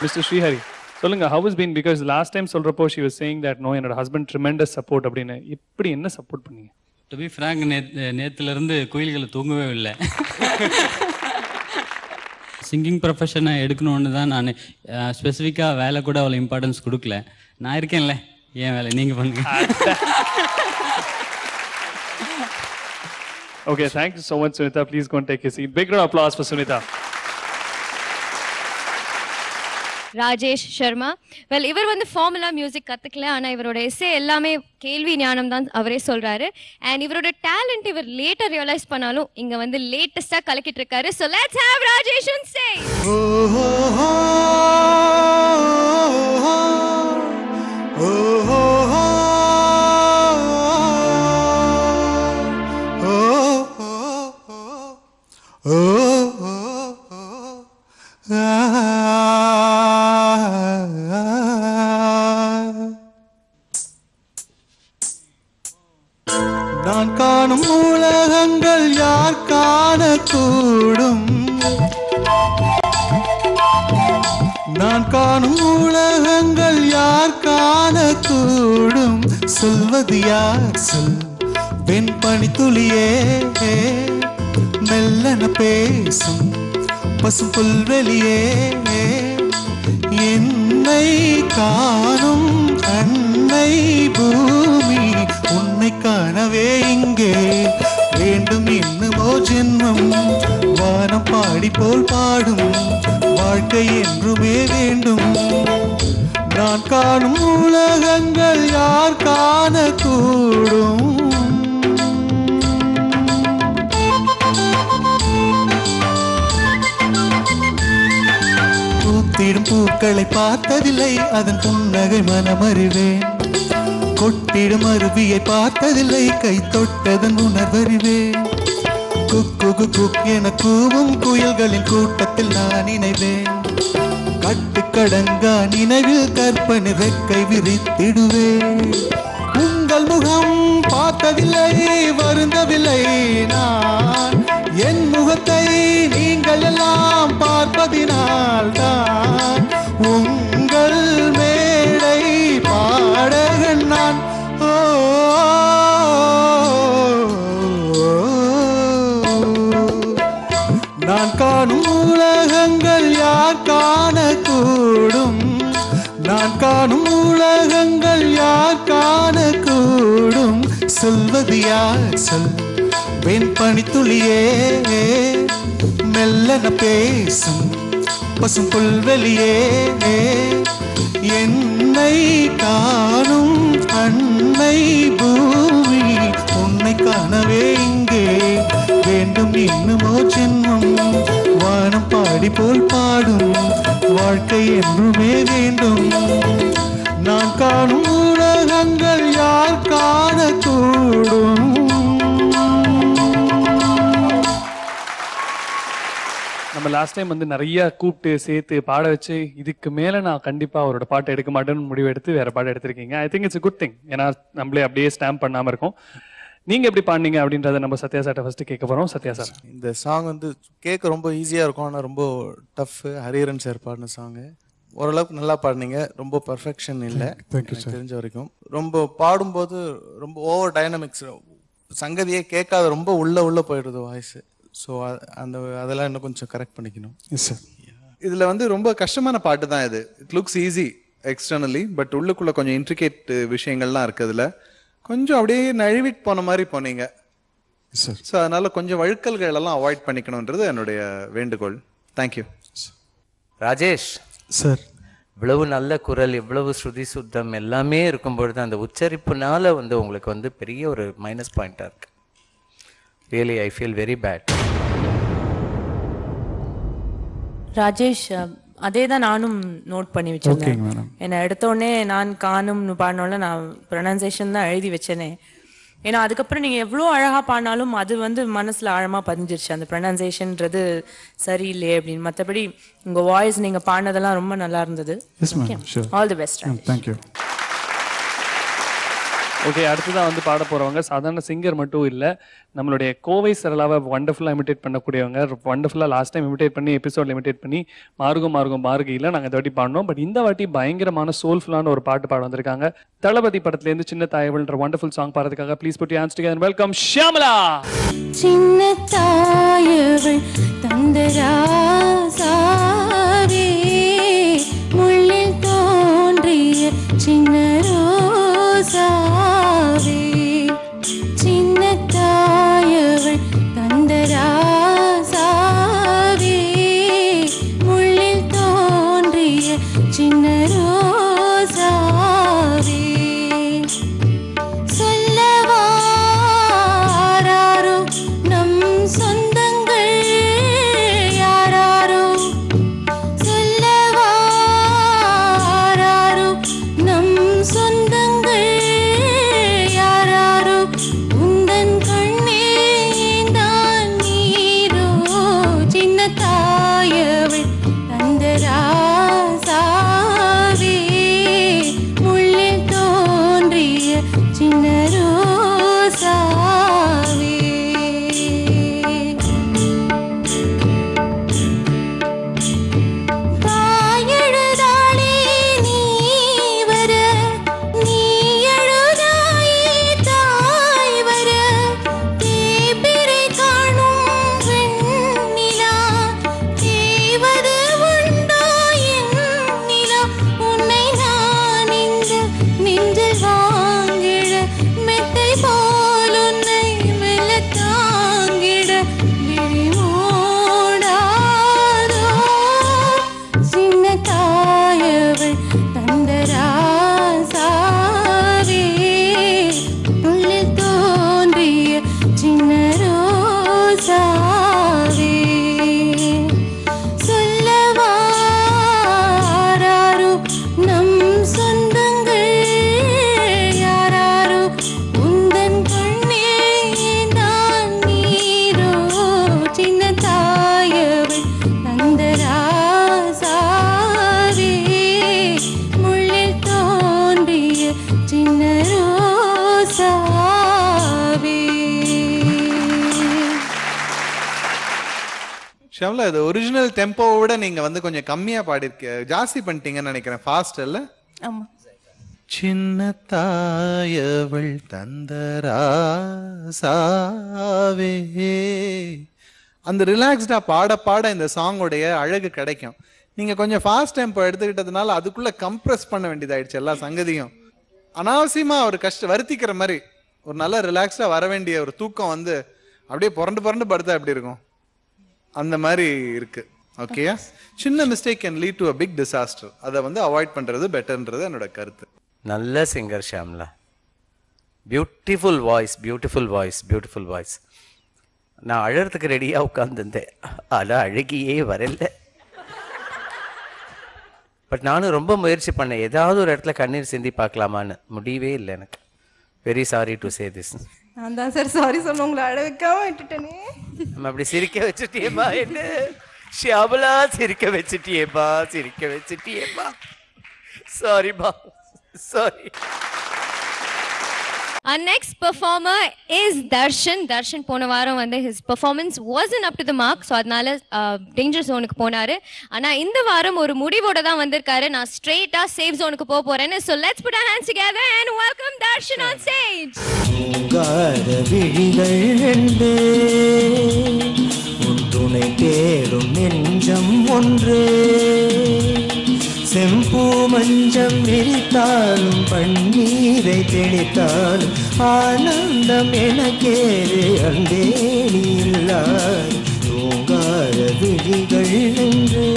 Mister Srihari சொல்லுங்க, how has been, because last time சொல்றப்போ she was saying that no, என்னோட husband tremendous support அப்படின்னு. இப்படி என்ன சப்போர்ட் பண்ணீங்க? டு பி ஃப்ராங்க், நேத்துல இருந்து கோயில்களை தூங்கவே இல்லை. சிங்கிங் ப்ரொஃபஷனை எடுக்கணும்னு தான் நான் ஸ்பெசிஃபிக்காக வேலை கூட அவ்வளோ இம்பார்ட்டன்ஸ் கொடுக்கல. நான் இருக்கேன்ல, ஏன் வேலை நீங்கள் பண்ணுங்க. Okay, thank you so much, Sunita. Please go and take your seat. Big round of applause for Sunita. Rajesh Sharma. Well, இவர் வந்து ஃபார்முலா மியூசிக் கற்றுக்கல, ஆனால் இவரோட எஸ்ஸே எல்லாமே கேள்வி ஞானம் தான் அவரே சொல்கிறாரு. அண்ட் இவரோட டேலண்ட் இவர் லேட்டாக ரியலைஸ் பண்ணாலும் இங்கே வந்து லேட்டஸ்ட்டாக கலக்கிட்டு இருக்காரு. So let's have Rajesh on stage. நான் காணும் உலகங்கள் யார் காணக்கூடும், நான் காணும் உலகங்கள் யார் காணக்கூடும், சொல்வது யார் சொல் பெண் பனித்துளியே, மெல்லன பேசும் பசும் புல்வெளியே, என்னை காணும் அன்னை பூமி, உன்னை காணவே இங்கே வேண்டும் இன்னுமோ ஜென்மம், வானம் பாடி போல் பாடும் வாழ்க்கை என்றுமே வேண்டும், நான் காணும் உலகங்கள் யார் காணக்கூடும். பூத்திடும் பூக்களை பார்த்ததில்லை, அதன் புன்னகை மனமறிவேன், கொட்டிடும் அருவியை பார்த்ததில்லை, கை தொட்டதன் உணர்வறிவேன், குக்கு குக் என கூவும் குயில்களின் கூட்டத்தில் நான் இணைவேன், கட்டுக்கடங்கா நினைவில் கற்பனை ரெக்கை விரித்திடுவேன், உங்கள் முகம் பார்த்ததில்லை வருந்தவில்லை நான், என் முகத்தை நீங்கள் எல்லாம் பார்ப்பதினால் தான் உங்கள் மேடை பாடகன் நான். நான் காணும் உலகங்கள் யார் காணக்கூடும், நான் காணும் உலகங்கள் யார் காணக்கூடும், சொல்வது யார் சொல் பெண் பனித்துளியே, மெல்லன பேசும் பசும் புல்வெளியே, என்னை காணும் அன்னை பூமி, உன்னை காணவே இங்கே வேண்டும் இன்னுமோ ஜென்மம், வானம் பாடி போல் பாடும் வாழ்க்கை என்றுமே வேண்டும், நான் காணும் உலகங்கள் யார் காணக்கூடும். நம்ம லாஸ்ட் டைம் வந்து நிறைய கூப்பிட்டு சேர்த்து பாட வச்சு இதுக்கு மேல நான் கண்டிப்பா அவரோட பாட்டு எடுக்க மாட்டேன்னு முடிவு எடுத்து வேற பாட்டு எடுத்திருக்கீங்க. I think it's good thing. ஏன்னா நம்மளே அப்படியே ஸ்டாம்ப் பண்ணாம இருக்கோம். நீங்க எப்படி பாடுனீங்க அப்படின்றத நம்ம சத்யா சார்ட்ட ஃபர்ஸ்ட் கேட்க போறோம். சத்யா சார், இந்த சாங் வந்து கேட்க ரொம்ப ஈஸியாக இருக்கும், ஆனால் ரொம்ப டஃப். ஹரிஹரன் சார் பாடின சாங்கு ஓரளவுக்கு நல்லா பாடினீங்க, ரொம்ப பர்ஃபெக்ஷன் இல்லை தெரிஞ்ச வரைக்கும். ரொம்ப பாடும்போது ரொம்ப ஓவர் டைனமிக்ஸ், சங்கதியே கேட்காத ரொம்ப உள்ள போயிடுது வாய்ஸ். ஸோ அதெல்லாம் இன்னும் கொஞ்சம் கரெக்ட் பண்ணிக்கணும். Yes sir. இதில் வந்து ரொம்ப கஷ்டமான பாட்டு தான் இது. It looks easy. Externally, but உள்ளுக்குள்ள கொஞ்சம் இன்ட்ரிகேட் விஷயங்கள்லாம் இருக்கு அதுல. கொஞ்சம் அப்படியே நழுவிட்டு போன மாதிரி போனீங்க. ஸோ அதனால கொஞ்சம் வழுக்கல்கள் எல்லாம் அவாய்ட் பண்ணிக்கணுன்றது என்னுடைய வேண்டுகோள். தேங்க்யூ. ராஜேஷ் சார், இவ்வளவு நல்ல குரல், இவ்வளவு ஸ்ருதி சுத்தம் எல்லாமே இருக்கும்பொழுது அந்த உச்சரிப்புனால வந்து உங்களுக்கு வந்து பெரிய ஒரு மைனஸ் பாயிண்டாக இருக்கு. Really I feel very bad. Rajesh, அதே தான் நானும் நோட் பண்ணி வச்சிருந்தேன். என்னை எடுத்த உடனே நான் காணும்னு பாடினோட நான் ப்ரொனன்சியேஷன் தான் எழுதி வச்சேனே. ஏன்னா அதுக்கப்புறம் நீங்கள் எவ்வளோ அழகாக பாடினாலும் அது வந்து மனசில் ஆழமாக பதிஞ்சிருச்சு, அந்த ப்ரொனன்சியேஷன்ன்றது சரியில்லையே அப்படின்னு. மற்றபடி உங்கள் வாய்ஸ் நீங்கள் பாடினதெல்லாம் ரொம்ப நல்லா இருந்தது. All the best. Thank you. Okay, அடுத்ததான் வந்து பாட போகிறவங்க சாதாரண சிங்கர் மட்டும் இல்லை, நம்மளுடைய கோவை சரளாவை வண்டர்ஃபுல்லாக இமிடேட் பண்ணக்கூடியவங்க. வண்டர்ஃபுல்லாக லாஸ்ட் டைம் இமிடேட் பண்ணி எபிசோடில் இமிடேட் பண்ணி மார்கியில் நாங்கள் இந்த வாட்டி பாடினோம். பட் இந்த வாட்டி பயங்கரமான சோல்ஃபுல்லான ஒரு பாட்டு பாட வந்திருக்காங்க. தளபதி படத்துலேருந்து சின்ன தாயவள்ன்ற வண்டர்ஃபுல் சாங் பாடுறதுக்காக please put your hands together. Welcome Shyamala. சின்ன தாயவள் தந்தராசாவே, முள்ளில் தோன்றிய சின்ன ரோசாவே, சின்ன தாயவள் தந்தராசாவே, முள்ளில் தோன்றிய சின்ன ரோசாவே, சொல்லவாராரோ நம் சொந்தங்கள் யாராரோ, சொல்லவாராரோ நம் சொந்தங்கள் யாராரோ, உந்தன் கண்ணே தான் நீரோ, சின்ன தாயவள் தந்தராசாவே, முள்ளில் தோன்றிய சின்ன ரோசாவே. தாயழுதாளே நீ வர, நீ அழுதாயே தாய் வர, தேய்பிறை காணும் வெண்ணிலா, தேவது உண்டோ என் நிலா, உன்னை நான் இந்த நெஞ்சில் வாங்கிட, மெத்தை போல் உன்னை மெல்ல தாங்கிட, விழி மூடாதோ, சின்ன தாயவள் தந்தராசாவே, உள்ளில் தோன்றிய சின்ன ரோசாவே, சொல்லவாராரோ நம் சொந்தங்கள் யாராரோ, உந்தன் கண்ணே தான் நீரோ, சின்ன தாயவள் தந்தராசாவே, முள்ளில் தோன்றிய சின்ன ரோசாவே. ஷியாமளா, இது ஒரிஜினல் டெம்போவை விட நீங்க வந்து கொஞ்சம் கம்மியா பாடிருக்க, ஜாஸ்தி பண்ணிட்டீங்கன்னு நினைக்கிறேன். ஃபாஸ்ட் இல்ல? ஆமா. சின்ன தாயவள் தந்தராசாவே, அந்த ரிலாக்ஸ்டா பாட பாட இந்த சாங்கோடைய அழகு கிடைக்கும். நீங்க கொஞ்சம் ஃபாஸ்ட் டெம்போ எடுத்துக்கிட்டதுனால அதுக்குள்ள கம்ப்ரெஸ் பண்ண வேண்டியதாயிடுச்சு எல்லா சங்கதியும். அனாவசியமா ஒரு வருத்திக்கிற மாதிரி ஒரு நல்ல ரிலாக்ஸ்டா வர வேண்டிய ஒரு தூக்கம் வந்து அப்படியே புரண்டு புரண்டு படுத்தா எப்படி இருக்கும், அந்த மாதிரி இருக்கு. ஓகே, சின்ன mistake can lead to a big disaster. அதை வந்து அவாய்ட் பண்றது பெட்டர்ன்றது என்னோட கருத்து. நல்ல singer Shyamala. Beautiful voice, beautiful voice, beautiful voice. நான் அழறதுக்கு ரெடியாக உட்காந்துருந்தேன், ஆனால் அழகியே வரல. பட் நானும் ரொம்ப முயற்சி பண்ணேன், ஏதாவது ஒரு இடத்துல கண்ணீர் சிந்தி பார்க்கலாமான்னு, முடியவே இல்லை எனக்கு. Very sorry to say this. நான் தான் சார் சாரி சொன்ன, உங்களை அழ வைக்காம விட்டுட்டேனே. நம்ம அப்படி சிரிக்க வச்சுட்டியேம்மா, என்ன ஷியாமளா சிரிக்க வச்சுட்டியேம்மா, சிரிக்க வச்சுட்டியேம்மா. சாரிம்மா, sorry. Our next performer is Darshan. Darshan போன வாரம் வந்து his performance wasn't up to the mark, so அதனால danger zone-க்கு போனாரு. ஆனா இந்த வாரம் ஒரு முடிவோட தான் வந்திருக்காரு, நான் ஸ்ட்ரெயிட்டா சேஃப் ஜோனுக்கு போக போறேன்னு. So let's put our hands together and welcome Darshan on stage. உங்காத விழிகள் ரெண்டு, உன் துணை தேடும் நெஞ்சம் ஒன்று, செம்பூ மஞ்சம் விரித்தாலும் பன்னீரை தெளித்தாலும் ஆனந்தம் எனக்கேது அன்பே நீ இல்லாது தூங்காத விழிகள் நின்று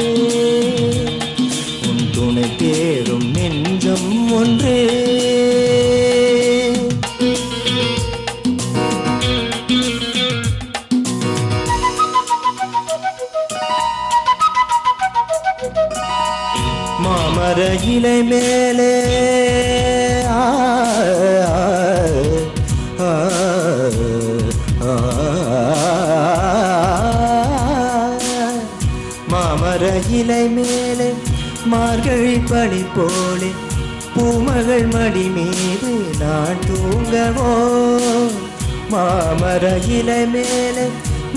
உன் துணை தேடும் நெஞ்சம் ஒன்றே மாமர இலை மேலே மாமர இலை மேலே மார்கழி பனி போலே பூமகள் மடி மீது நான் தூங்கவோ மாமர இலை மேலே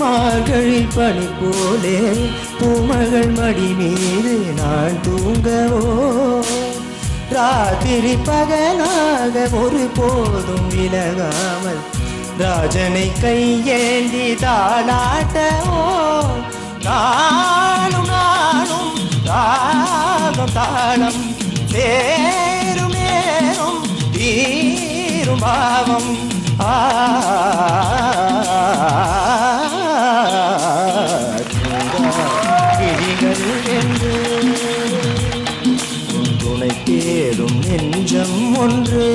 மார்கழி பனி போலே பூமகள் மடி மீது நான் தூங்கவோ ராத்திரி பகலாக ஒரு போதும் விலகாமல் ராஜனை கையேந்தி தாளாட்டவோ நானும் நானும் தாகம் தாளம் சேரும் நேரும் தீரும் பாவம் கிளிகள் என்று துணை தேடும் நெஞ்சம் ஒன்று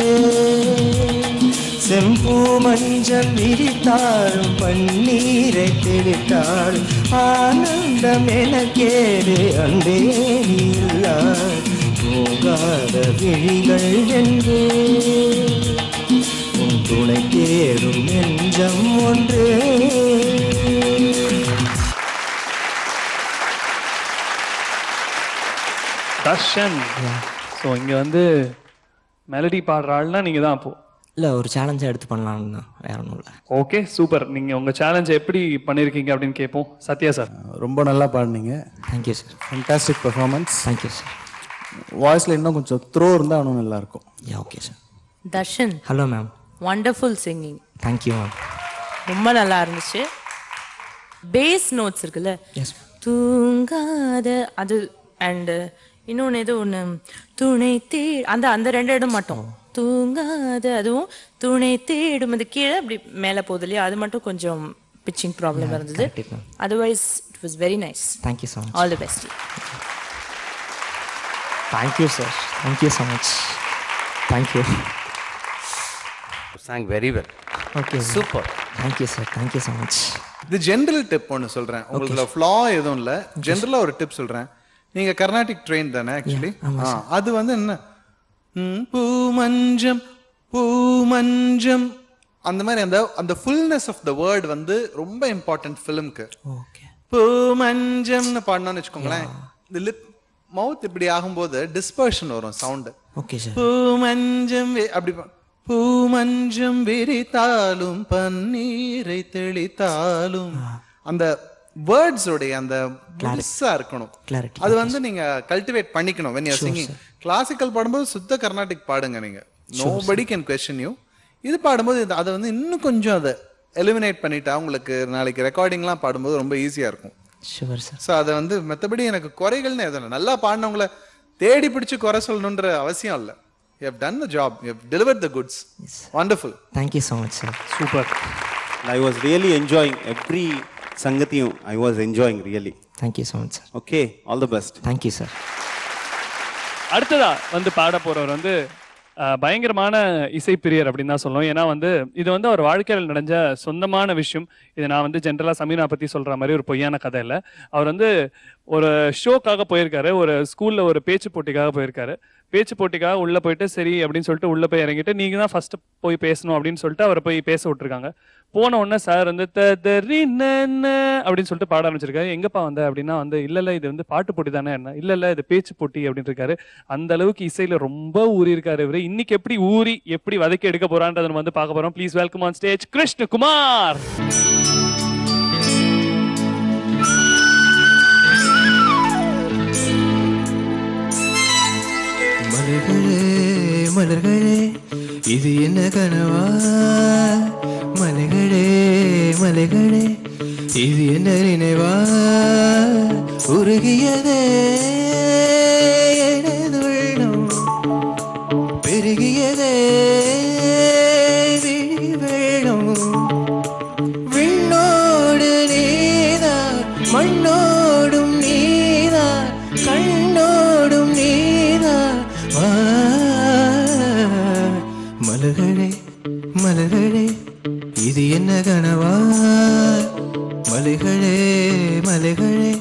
செம்பூ மஞ்சள் விரித்தாலும் பன்னீரை தெளித்தாலும் ஆனந்தம் எனக்கேது அன்பே நீ இல்லாது தூங்காத விழிகள் என்று உன் துணை தேடும் நெஞ்சம் ஒன்று தர்ஷன். ஸோ இங்கே வந்து மெலடி பாடுற ஆள்னா நீங்கள் தான் அப்போ இல்லை ஒரு சேலஞ்சாக எடுத்து பண்ணலான்னு வேற ஒன்றும் இல்லை. Okay super. நீங்கள் உங்கள் சேலஞ்சை எப்படி பண்ணியிருக்கீங்க அப்படின்னு கேட்போம். சத்யா சார். ரொம்ப நல்லா பாடினீங்க. Thank you sir. Fantastic performance. Thank you sir. வாய்ஸில் இன்னும் கொஞ்சம் த்ரோ இருந்தால் இன்னும் நல்லாயிருக்கும். Okay sir. Darshan. Hello ma'am. Wonderful singing. Thank you ma'am. ரொம்ப நல்லா இருந்துச்சு. பேஸ் நோட்ஸ் இருக்குல்ல, தூங்காத அது அண்ட் இன்னொன்று ஏதோ ஒன்று துணை தே அந்த அந்த ரெண்டு இடம் மட்டும் தூங்காத அதுவும் துணை தேடும் அது கீழே அப்படி மேலே போகுது இல்லையா, அது மட்டும் கொஞ்சம் பிச்சிங் ப்ராப்ளம் இருந்தது. Otherwise it was very nice. Thank you so much. All the best. Thank you sir. Thank you so much. Thank you. sang very well. Okay super. Thank you sir. Thank you so much. இது ஜென்ரல் டிப் ஒன்று சொல்கிறேன். உங்களுக்கு ஃப்ளா எதுவும் இல்லை, ஜென்ரலாக ஒரு tip சொல்கிறேன். நீங்கள் கர்நாடிக் ட்ரெயின் தானே ஆக்சுவலி? அது வந்து என்ன பூமஞ்சம் பூமஞ்சம் அந்த மாதிரி அந்த அந்த ஃபுல்னஸ் ஆஃப் த வேர்ட் வந்து ரொம்ப இம்பார்ட்டன்ட் ஃபிலிம்க்கு. பூமஞ்சம்னு பாடணும்னு வச்சுக்கோங்களேன், இந்த லிப் மவுத் இப்படி ஆகும்போது டிஸ்பர்ஷன் வரும் சவுண்டு. Okay sir. பூமஞ்சம் அப்படி பூமஞ்சம் விரித்தாலும் பன்னீரை தெளித்தாலும் அந்த வேர்ட்ஸோடைய அந்த முழுசா இருக்கணும். அது வந்து நீங்க கல்டிவேட் பண்ணிக்கணும் when you are singing. Classical பாடும்போது சுத்த கர்நாடிக் பாடுங்க நீங்க, nobody can question you. இது பாடும்போது அதை வந்து இன்னும் கொஞ்சம் அதை எலிமினேட் பண்ணிட்டா உங்களுக்கு நாளைக்கு ரெக்கார்டிங்லாம் பாடும்போது ரொம்ப ஈஸியா இருக்கும். Sure sir. ஸோ அதை வந்து மற்றபடி எனக்கு குறைகள்னு எதுவும் நல்லா பாடினவங்களை தேடி பிடிச்சி குறை சொல்லணுன்ற அவசியம் இல்லை. You have done the job. You have delivered the goods. Yes. Wonderful. Thank you so much, sir. Super. I was really enjoying every sangatiyum. I was enjoying really. Thank you so much, sir. Okay, all the best. Thank you, sir. அடுத்ததா வந்து பாட போறவர் வந்து பயங்கரமான இசைப்பிரியர் அப்படின்னு தான் சொல்லுவோம். ஏன்னா வந்து இது வந்து அவர் வாழ்க்கையில் நடந்த சொந்தமான விஷயம். இதை நான் வந்து ஜென்ரலாக சமீனா பற்றி சொல்கிற மாதிரி ஒரு பொய்யான கதை இல்லை. அவர் வந்து ஒரு ஷோக்காக போயிருக்காரு, ஒரு ஸ்கூலில் ஒரு பேச்சு போட்டிக்காக போயிருக்காரு. பேச்சு போட்டிக்காக உள்ளே போயிட்டு சரி அப்படின்னு சொல்லிட்டு உள்ளே போய் இறங்கிட்டு நீங்கள் தான் ஃபஸ்ட்டு போய் பேசணும் அப்படின்னு சொல்லிட்டு அவரை போய் பேச விட்டுருக்காங்க. போன உடனே சார் வந்து அப்படின்னு சொல்லிட்டு பாட ஆரம்பிச்சிருக்காரு. எங்கப்பா வந்த அப்படின்னா வந்து இல்லை இது வந்து பாட்டு போட்டி தானே, என்ன இல்லை இது பேச்சு போட்டி அப்படின்னு இருக்காரு. அந்த அளவுக்கு இசையில் ரொம்ப ஊறி இருக்காரு இவர். இன்னைக்கு எப்படி ஊறி எப்படி வதக்கி எடுக்க போறான்றதை நம்ம வந்து பார்க்க போறோம். Please welcome on stage Krishnakumar. மலர்களே மலர்களே இது என்ன கனவா, மலைகளே மலைகளே இது என்ன நினைவா, உருகியதே மலர்களே மலர்களே இது என்ன கனவா மலைகளே மலைகளே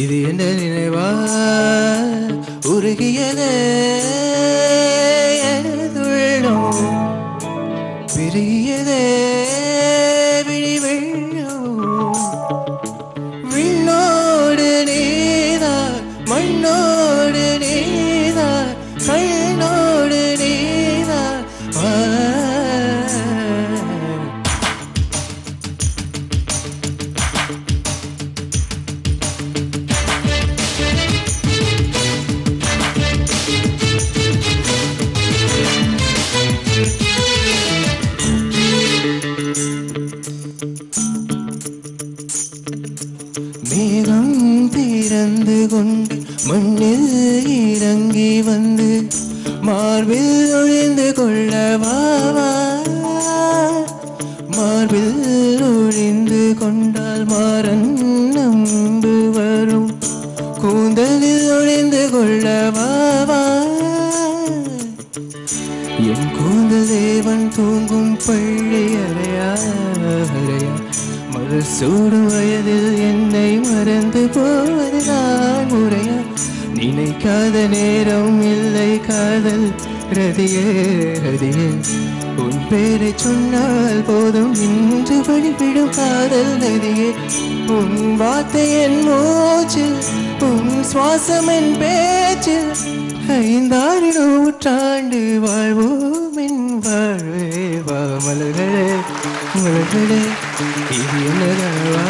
இது என்ன நினைவா உருகியதே எனதுள்ளம் பெருகியதே விழி வெள்ளம் விண்ணோடு நீதான் மண்ணோடு நீதான் கண்ணோடு நீதான் மேகம் திறந்து கொண்டு மண்ணில் இறங்கி வந்து மார்பில் ஒழிந்து கொள்ளவா மார்பில் ஒழிந்து கொண்டால் மாறன் நம்பு வரும் கூந்தலில் ஒழிந்து கொள்ளவா என் கூந்தல் தேவன் தூங்கும் பள்ளி அறையா அறையா மலர் சூடும் வயதில் என்னை மறந்து போவது நான் முறையா நினைக்காத நேரம் இல்லை காதல் ரதியே ரதியே உன் பேரை சொன்னால் போதும் இன்று வழிவிடும் காதல் நதியே உன் வார்த்தை என் மூச்சில் உன் சுவாசம் என் பேச்சில் 5-6 நூற்றாண்டு வாழ்வோம் என் வாழ்வே வா மலர்களே மலர்களே இது என்ன கனவா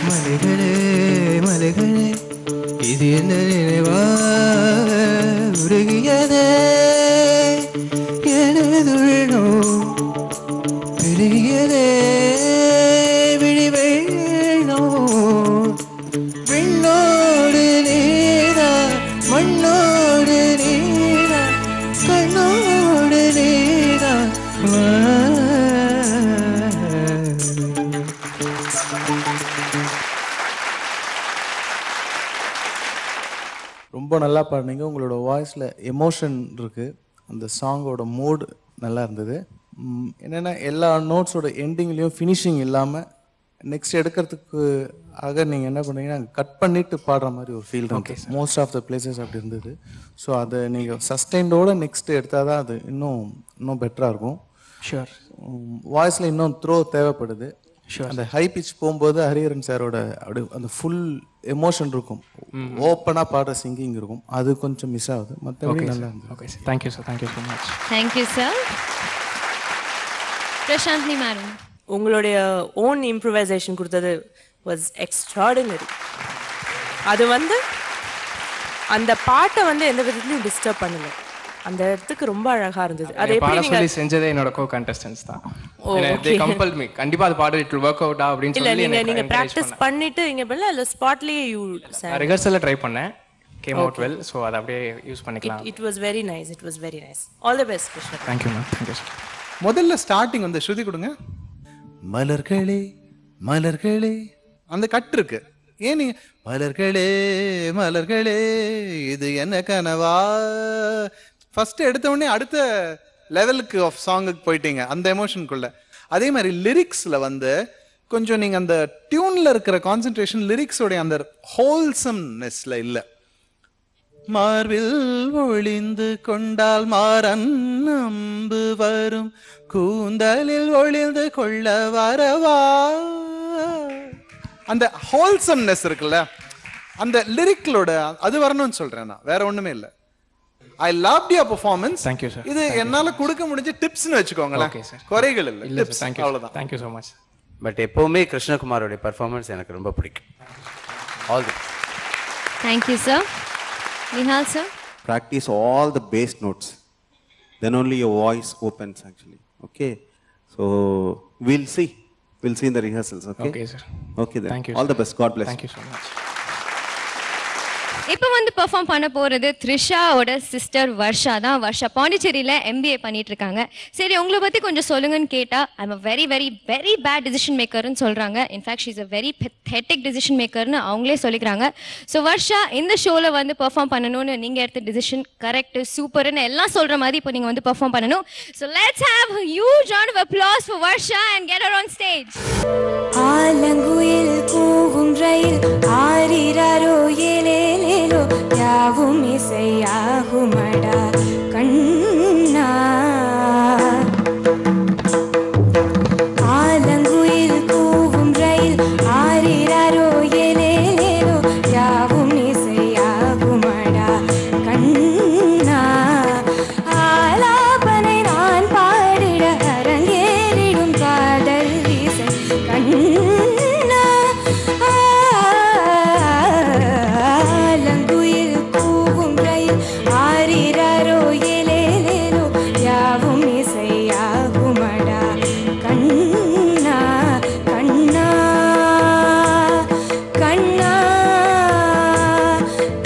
மலைகளே மலைகளே இது என்ன நினைவா உருகியதே எனதுள்ளம் பெருகியதே விழி வெள்ளம் விண்ணோடு நீதா மண்ணோடு நீதா கண்ணோடு நீதா ரொம்ப நல்லா பாடினீங்க. உங்களோட வாய்ஸில் எமோஷன் இருக்குது. அந்த சாங்கோட மூட் நல்லா இருந்தது. என்னென்னா எல்லா நோட்ஸோட எண்டிங்லேயும் ஃபினிஷிங் இல்லாமல் நெக்ஸ்ட் எடுக்கிறதுக்கு ஆக நீங்கள் என்ன பண்ணுறீங்கன்னா கட் பண்ணிவிட்டு பாடுற மாதிரி ஒரு ஃபீல் இருக்கு. மோஸ்ட் ஆஃப் த பிளேசஸ் அப்படி இருந்தது. ஸோ அதை நீங்கள் சஸ்டைண்டோட நெக்ஸ்ட்டு எடுத்தால் தான் அது இன்னும் பெட்டராக இருக்கும். ஷுர். வாய்ஸில் இன்னும் த்ரோ தேவைப்படுது. அந்த ஹை பிச் போகும்போது ஹரிஹரன் சாரோட அப்படி அந்த ஃபுல் எமோஷன் இருக்கும், ஓப்பனாக பாடுற சிங்கிங் இருக்கும், அது கொஞ்சம் மிஸ் ஆகுது. மற்றபடி நல்லா இருந்தது. Okay sir, thank you sir, thank you so much. Thank you sir. Prashanthini madam, உங்களுடைய ஓன் இம்ப்ரூவைசேஷன் கொடுத்தது வாஸ் எக்ஸ்ட்ராடினரி. அது அந்த பாட்டை எந்த விதத்துலையும் டிஸ்டர்ப் பண்ணல. அந்த இடத்துக்கு ரொம்ப அழகா இருந்தது. அது எப்படி பாட சொல்லி செஞ்சதே என்னோட கோ கண்டஸ்டன்ட்ஸ் தான். they compelled me. கண்டிப்பா அது பாட இட் will work out அப்படினு சொல்லி நீங்க பிராக்டீஸ் பண்ணிட்டு இங்க பண்ணல, இல்ல ஸ்பாட்லயே யூ ரிஹர்சல்ல ட்ரை பண்ணேன். came out well, so அத அப்படியே யூஸ் பண்ணிக்கலாம். it was very nice, it was very nice. all the best Krishna. thank you ma'am, thank you sir. முதல்ல ஸ்டார்டிங் ஸ்ருதி கொடுங்க. மலர்களே மலர்களே அந்த கட் இருக்கு. ஏன் நீங்க மலர்களே மலர்களே இது என்ன கனவா ஃபர்ஸ்ட் எடுத்த உடனே அடுத்த லெவலுக்கு ஆஃப் சாங்குக்கு போயிட்டீங்க, அந்த எமோஷனுக்குள்ள. அதே மாதிரி லிரிக்ஸ்ல கொஞ்சம் நீங்க அந்த டியூன்ல இருக்கிற கான்சென்ட்ரேஷன் லிரிக்ஸோட அந்த ஹோல்சம்னஸ்ல இல்ல. மார்பில் ஒளிந்து கொண்டால் மாறன் நம்பு வரும், கூந்தலில் ஒளிந்து கொள்ள வரவா, அந்த ஹோல்சம்னஸ் இருக்குல்ல, அந்த லிரிக்லோட அது வரணும்னு சொல்றேன் நான், வேற ஒண்ணுமே இல்லை. I loved your performance. Thank you sir. இது என்னால கொடுக்க முடிஞ்ச டிப்ஸ்னு வெச்சுக்கோங்களேன். Okay sir. குறைகள் இல்ல. டிப்ஸ். Thank you. அவ்வளவுதான். Thank you so much. But எப்பவுமே கிருஷ்ணகுமாரோட பெர்ஃபார்மன்ஸ் எனக்கு ரொம்ப பிடிக்கும். All the Thank you sir. Nihal sir. Practice all the bass notes. Then only your voice opens actually. Okay. So we'll see in the rehearsals. Okay. Okay sir. Okay then. Thank you. All the best. God bless. Thank you so much. இப்போ வந்து perform பண்ண போறது த்ரிஷாவோட sister Varsha தான். வர்ஷா பாண்டிச்சேரியில MBA பண்ணிட்டு இருக்காங்க. சரி உங்களை பத்தி கொஞ்சம் சொல்லுங்கன்னு கேட்டா I'm very very very bad decision மேக்கர்னு சொல்றாங்க. In fact she's a very pathetic decision மேக்கர்னு அவங்களே சொல்லிக்கிறாங்க. ஸோ வர்ஷா இந்த ஷோல வந்து பெர்ஃபார்ம் பண்ணணும்னு நீங்க எடுத்த டிசிஷன் கரெக்ட் சூப்பர்னு எல்லாம் சொல்ற மாதிரி இப்போ நீங்க வந்து பெர்ஃபார்ம் பண்ணணும். So let's have a huge round of applause for Varsha and get her on stage. ஆலங்குயில் கூவும் ரயில் ஆரிராரோ ஏலேலேலோ யாவும் இசையாகுமடா கண்ணா. ஆலங்குயில் கூவும் ரயில் ஆரிராரோ ஏலேலேலோ யாவும் இசையாகுமடா கண்ணா. ஆலாபனை நான் பாடிட அரங்கேறிடும் காதல் இசை கண்ணா. ஆலங்குயில் கூவும் ரயில் ஆரிராரோ ஏலேலேலோ யாவும் இசையாகுமடா கண்ணா கண்ணா கண்ணா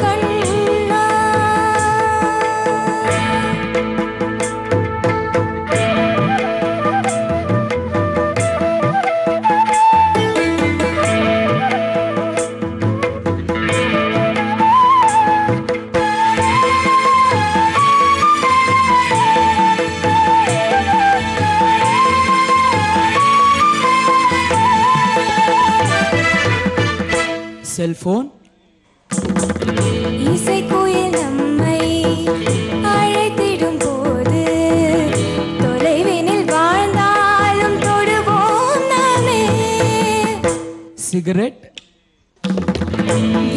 கண்ணா. செல்போன் இசைக்குயில் நம்மை அழைத்திடும் போது தொலைவினில் வாழ்ந்தாலும் தொடுவோம் நாமே. சிகரெட்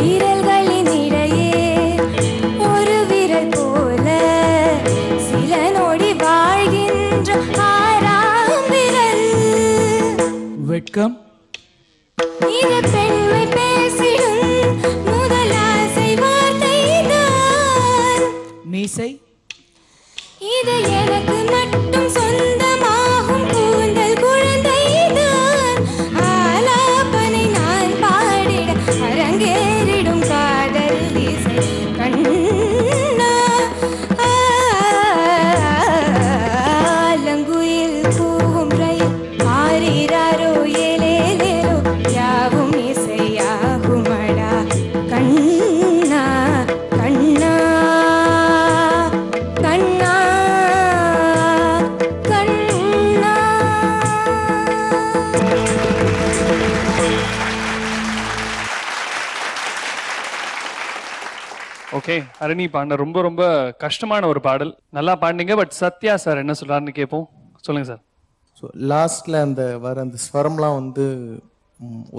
விரல்களின் இடையே ஒரு விரல் போல சில நொடி வாழ்கின்ற ஆறாம் விரல். வெட்கம் இது பெண்மை பேசிடும் முதல் ஆசை வார்த்தைதான். மீசை இது எனக்கு மட்டும் சொந்தமாகும் கூந்தல் குழந்தைதான். ஆலாபனை நான் பாடிட அரங்கேறிடும் காதல் இசை கண்ணா. ஆலங்குயில் கூவும் ரயில் ஆரிராரோ ஏலேலேலோ யாவும் இசையாகுமடா கண்ணா கண்ணா கண்ணா கண்ணா. ஓகே ஹரிணி பாடின ரொம்ப ரொம்ப கஷ்டமான ஒரு பாடல் நல்லா பாடினீங்க. பட் சத்யா சார் என்ன சொல்றாருன்னு கேட்போம். சொல்லுங்க சார். ஸோ லாஸ்ட்டில் அந்த ஸ்வரம்லாம் வந்து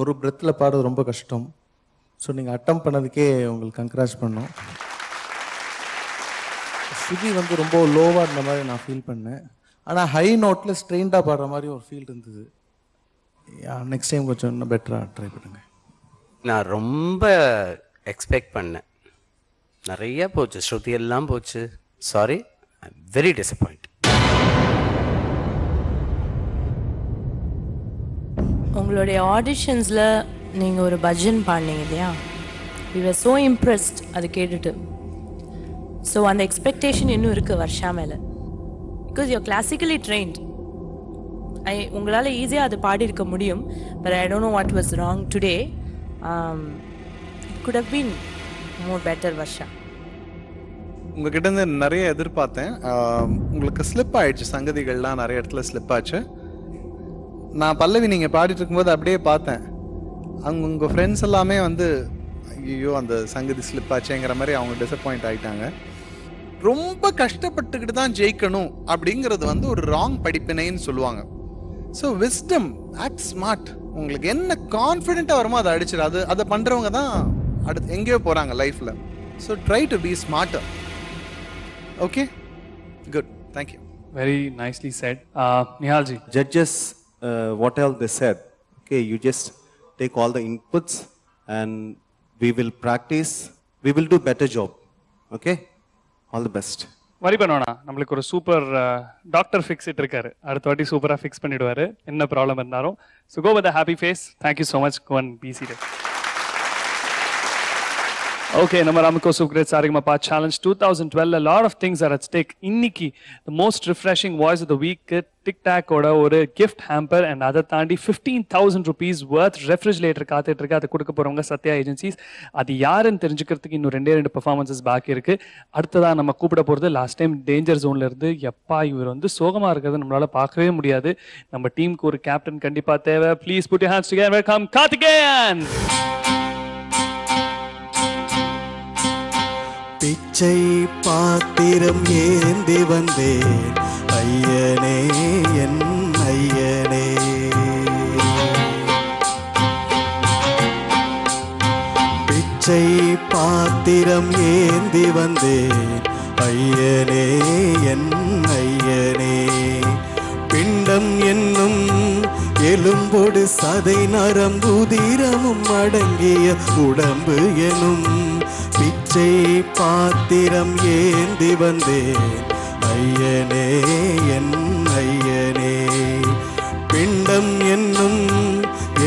ஒரு பிரெத்தில் பாடுறது ரொம்ப கஷ்டம். ஸோ நீங்கள் அட்டம் பண்ணதுக்கே உங்களுக்கு கங்க்ராச் பண்ணோம். ஸ்ருதி வந்து ரொம்ப லோவாக இருந்த மாதிரி நான் ஃபீல் பண்ணேன். ஆனால் ஹை நோட்டில் ஸ்ட்ரெயின்டாக பாடுற மாதிரி ஒரு ஃபீல் இருந்தது. நெக்ஸ்ட் டைம் கொஞ்சம் இன்னும் பெட்டராக ட்ரை பண்ணுங்கள். நான் ரொம்ப எக்ஸ்பெக்ட் பண்ணேன். நிறைய போச்சு, ஸ்ருதி எல்லாம் போச்சு. Sorry, very disappoint. உங்களுடைய ஆடிஷன்ஸில் நீங்கள் ஒரு பஜன் பாடினீங்க இல்லையா? we were so impressed அது கேட்டுட்டு. ஸோ அந்த எக்ஸ்பெக்டேஷன் இன்னும் இருக்குது வர்ஷா மேலே. Because you're classically trained. உங்களால் ஈஸியாக அது பாடியிருக்க முடியும். But I don't know what was wrong today. It could have been more better Varsha. உங்ககிட்ட இருந்து நிறைய எதிர்பார்த்தேன். உங்களுக்கு ஸ்லிப் ஆயிடுச்சு, சங்கதிகள்லாம் நிறைய இடத்துல ஸ்லிப் ஆச்சு. நான் பல்லவி நீங்கள் பாடிட்டு இருக்கும்போது அப்படியே பார்த்தேன். அவங்க உங்கள் ஃப்ரெண்ட்ஸ் எல்லாமே வந்து ஐயோ அந்த சங்கதி ஸ்லிப் ஆச்சுங்கிற மாதிரி அவங்க டிசப்பாயிண்ட் ஆகிட்டாங்க. ரொம்ப கஷ்டப்பட்டுக்கிட்டு தான் ஜெயிக்கணும் அப்படிங்கிறது வந்து ஒரு ராங் படிப்பினைன்னு சொல்லுவாங்க. So wisdom, act smart. உங்களுக்கு என்ன கான்ஃபிடென்ட்டாக வருமோ அதை அடிச்சிடு. அதை பண்ணுறவங்க தான் அடுத்து எங்கேயோ போகிறாங்க லைஃப்பில். So try to be smarter. Okay, good, thank you. Very nicely said. Nihalji. Judges, what else they said. Okay, you just take all the inputs and we will practice. We will do better job. Okay, all the best. வரி பண்ணுவானா, நம்மளுக்கு ஒரு super doctor fix it இருக்காரு. அடுத்த வாட்டி சூப்பராக fix பண்ணிடுவாரு என்ன ப்ராப்ளம் இருந்தாலும். So go with a happy face. Thank you so much. Go and be seated. Okay, நம்ம Ramako Subgret Saregama Challenge 2012, a lot of things are at stake. Inniki, the most refreshing voice of the week, Tic Tac oda ஒரு gift hamper and அதை தாண்டி 15,000 rupees worth refrigerator காத்துட்டு இருக்கு. அதை கொடுக்க போறவங்க Sathya agencies. அது யாருன்னு தெரிஞ்சுக்கிறதுக்கு இன்னும் ரெண்டு பெர்ஃபார்மன்சஸ் பாக்கி இருக்கு. அடுத்ததா நம்ம கூப்பிட போறது லாஸ்ட் டைம் டேஞ்சர் ஜோன்ல இருந்து எப்பா இவர் வந்து சோகமா இருக்கிறது நம்மளால பார்க்கவே முடியாது. நம்ம டீமுக்கு ஒரு கேப்டன் கண்டிப்பா தேவை. Please put your hands together. Welcome Karthikeyan. பிச்சை பாத்திரம் ஏந்தி வந்தேன் ஐயனே என் ஐயனே, பிச்சை பாத்திரம் ஏந்தி வந்தேன் ஐயனே என் ஐயனே, பிண்டம் என்னும் எலும்போடு சதை நரம்புதிரமும் அடங்கிய உடம்பு எனும் பிச்சை பாத்திரம் ஏந்தி வந்தேன் ஐயனே என் ஐயனே, பிண்டம் என்னும்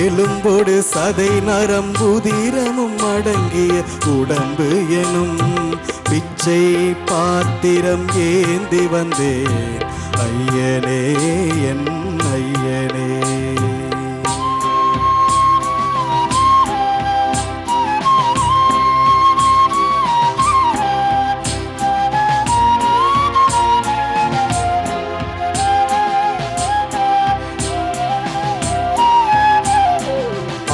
எலும்போடு சதை நரம்புதிரமும் அடங்கிய உடம்பு எனும் பிச்சை பாத்திரம் ஏந்தி வந்தேன் ஐயனே என் ஐயனே.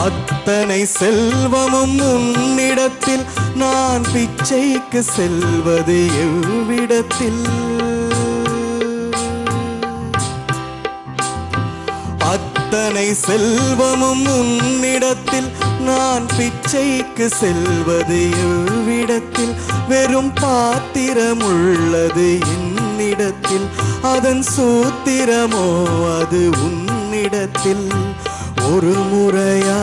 அத்தனை செல்வமும் உன்னிடத்தில் நான் பிச்சைக்கு செல்வது எவ்விடத்தில், அத்தனை செல்வமும் உன்னிடத்தில் நான் பிச்சைக்கு செல்வது எவ்விடத்தில், வெறும் பாத்திரம் உள்ளது என்னிடத்தில் அதன் சூத்திரமோ அது உன்னிடத்தில். ஒரு முறையா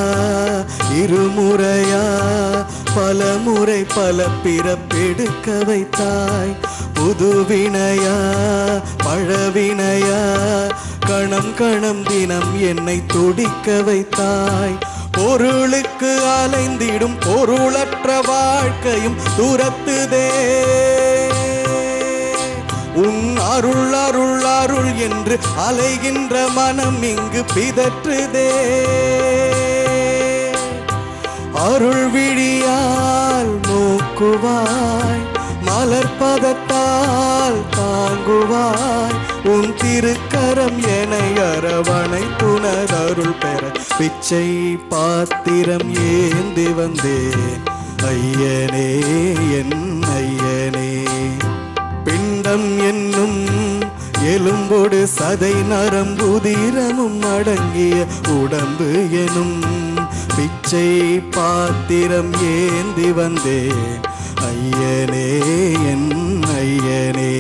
இருமுறையா பல முறை பல பிறப்பெடுக்க வைத்தாய், புதுவினையா பழவினையா கணம் கணம் தினம் என்னை துடிக்க வைத்தாய், பொருளுக்கு அலைந்திடும் பொருளற்ற வாழ்க்கையும் துரத்துதே, உன் அருள் அருள் அருள் என்று அலைகின்ற மனம் இங்கு பிதற்றுதே, அருள் விழியால் நோக்குவாய் மலர்பதத்தால் தாங்குவாய், உன் திருக்கரம் என அரவணை துணதருள் பெற பிச்சை பாத்திரம் ஏந்தி வந்தேன் ஐயனே என் ஐயனே, பிண்டம் என்னும் எலும்போடு சதை நரம்புதிரமும் அடங்கிய உடம்பு எனும் பிச்சை பாத்திரம் ஏந்தி வந்தேன் ஐயனே என் ஐயனே,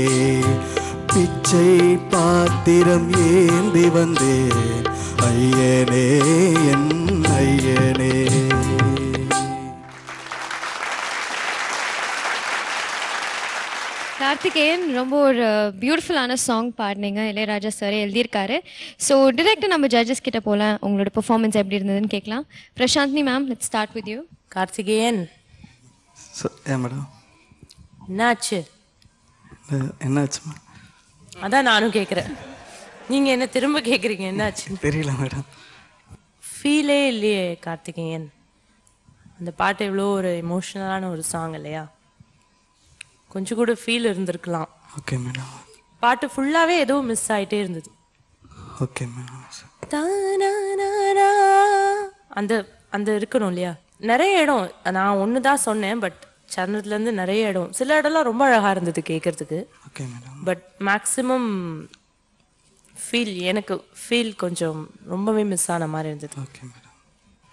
பிச்சை பாத்திரம் ஏந்தி வந்தேன் ஐயனே என் ஐயனே. கார்த்திகேயன் ரொம்ப ஒரு பியூட்டிஃபுல்லான சாங் பாடினீங்க. இளையராஜா சார் எழுதியிருக்காரு. ஸோ டிரெக்டாக நம்ம ஜட்ஜஸ் கிட்ட போகலாம். உங்களோட பெர்ஃபார்மன்ஸ் எப்படி இருந்ததுன்னு கேட்கலாம். Prashanthini ma'am, let's start with you. Karthikeyan, ஏன் மேடம் என்னாச்சு? என்னாச்சுமா? அதான் நானும் கேட்குறேன். நீங்கள் என்ன திரும்ப கேட்குறீங்க என்னாச்சு? தெரியல மேடம். ஃபீலே இல்லையே கார்த்திகேயன். அந்த பாட்டு எவ்வளோ ஒரு எமோஷ்னலான ஒரு சாங் இல்லையா? கொஞ்சம் கூட ஃபீல் இருந்திருக்கலாம். Okay madam. பாட்டு ஃபுல்லாகவே ஏதோ மிஸ் ஆகிட்டே இருந்தது. Okay madam. அந்த அந்த இருக்கணும் இல்லையா? நிறைய இடம் நான் ஒன்று தான் சொன்னேன், பட் சரணத்துலேருந்து நிறைய இடம், சில இடம்லாம் ரொம்ப அழகாக இருந்தது கேட்குறதுக்கு. Okay madam. பட் மேக்ஸிமம் எனக்கு ஃபீல் கொஞ்சம் ரொம்பவே மிஸ் ஆன மாதிரி இருந்தது. Okay madam.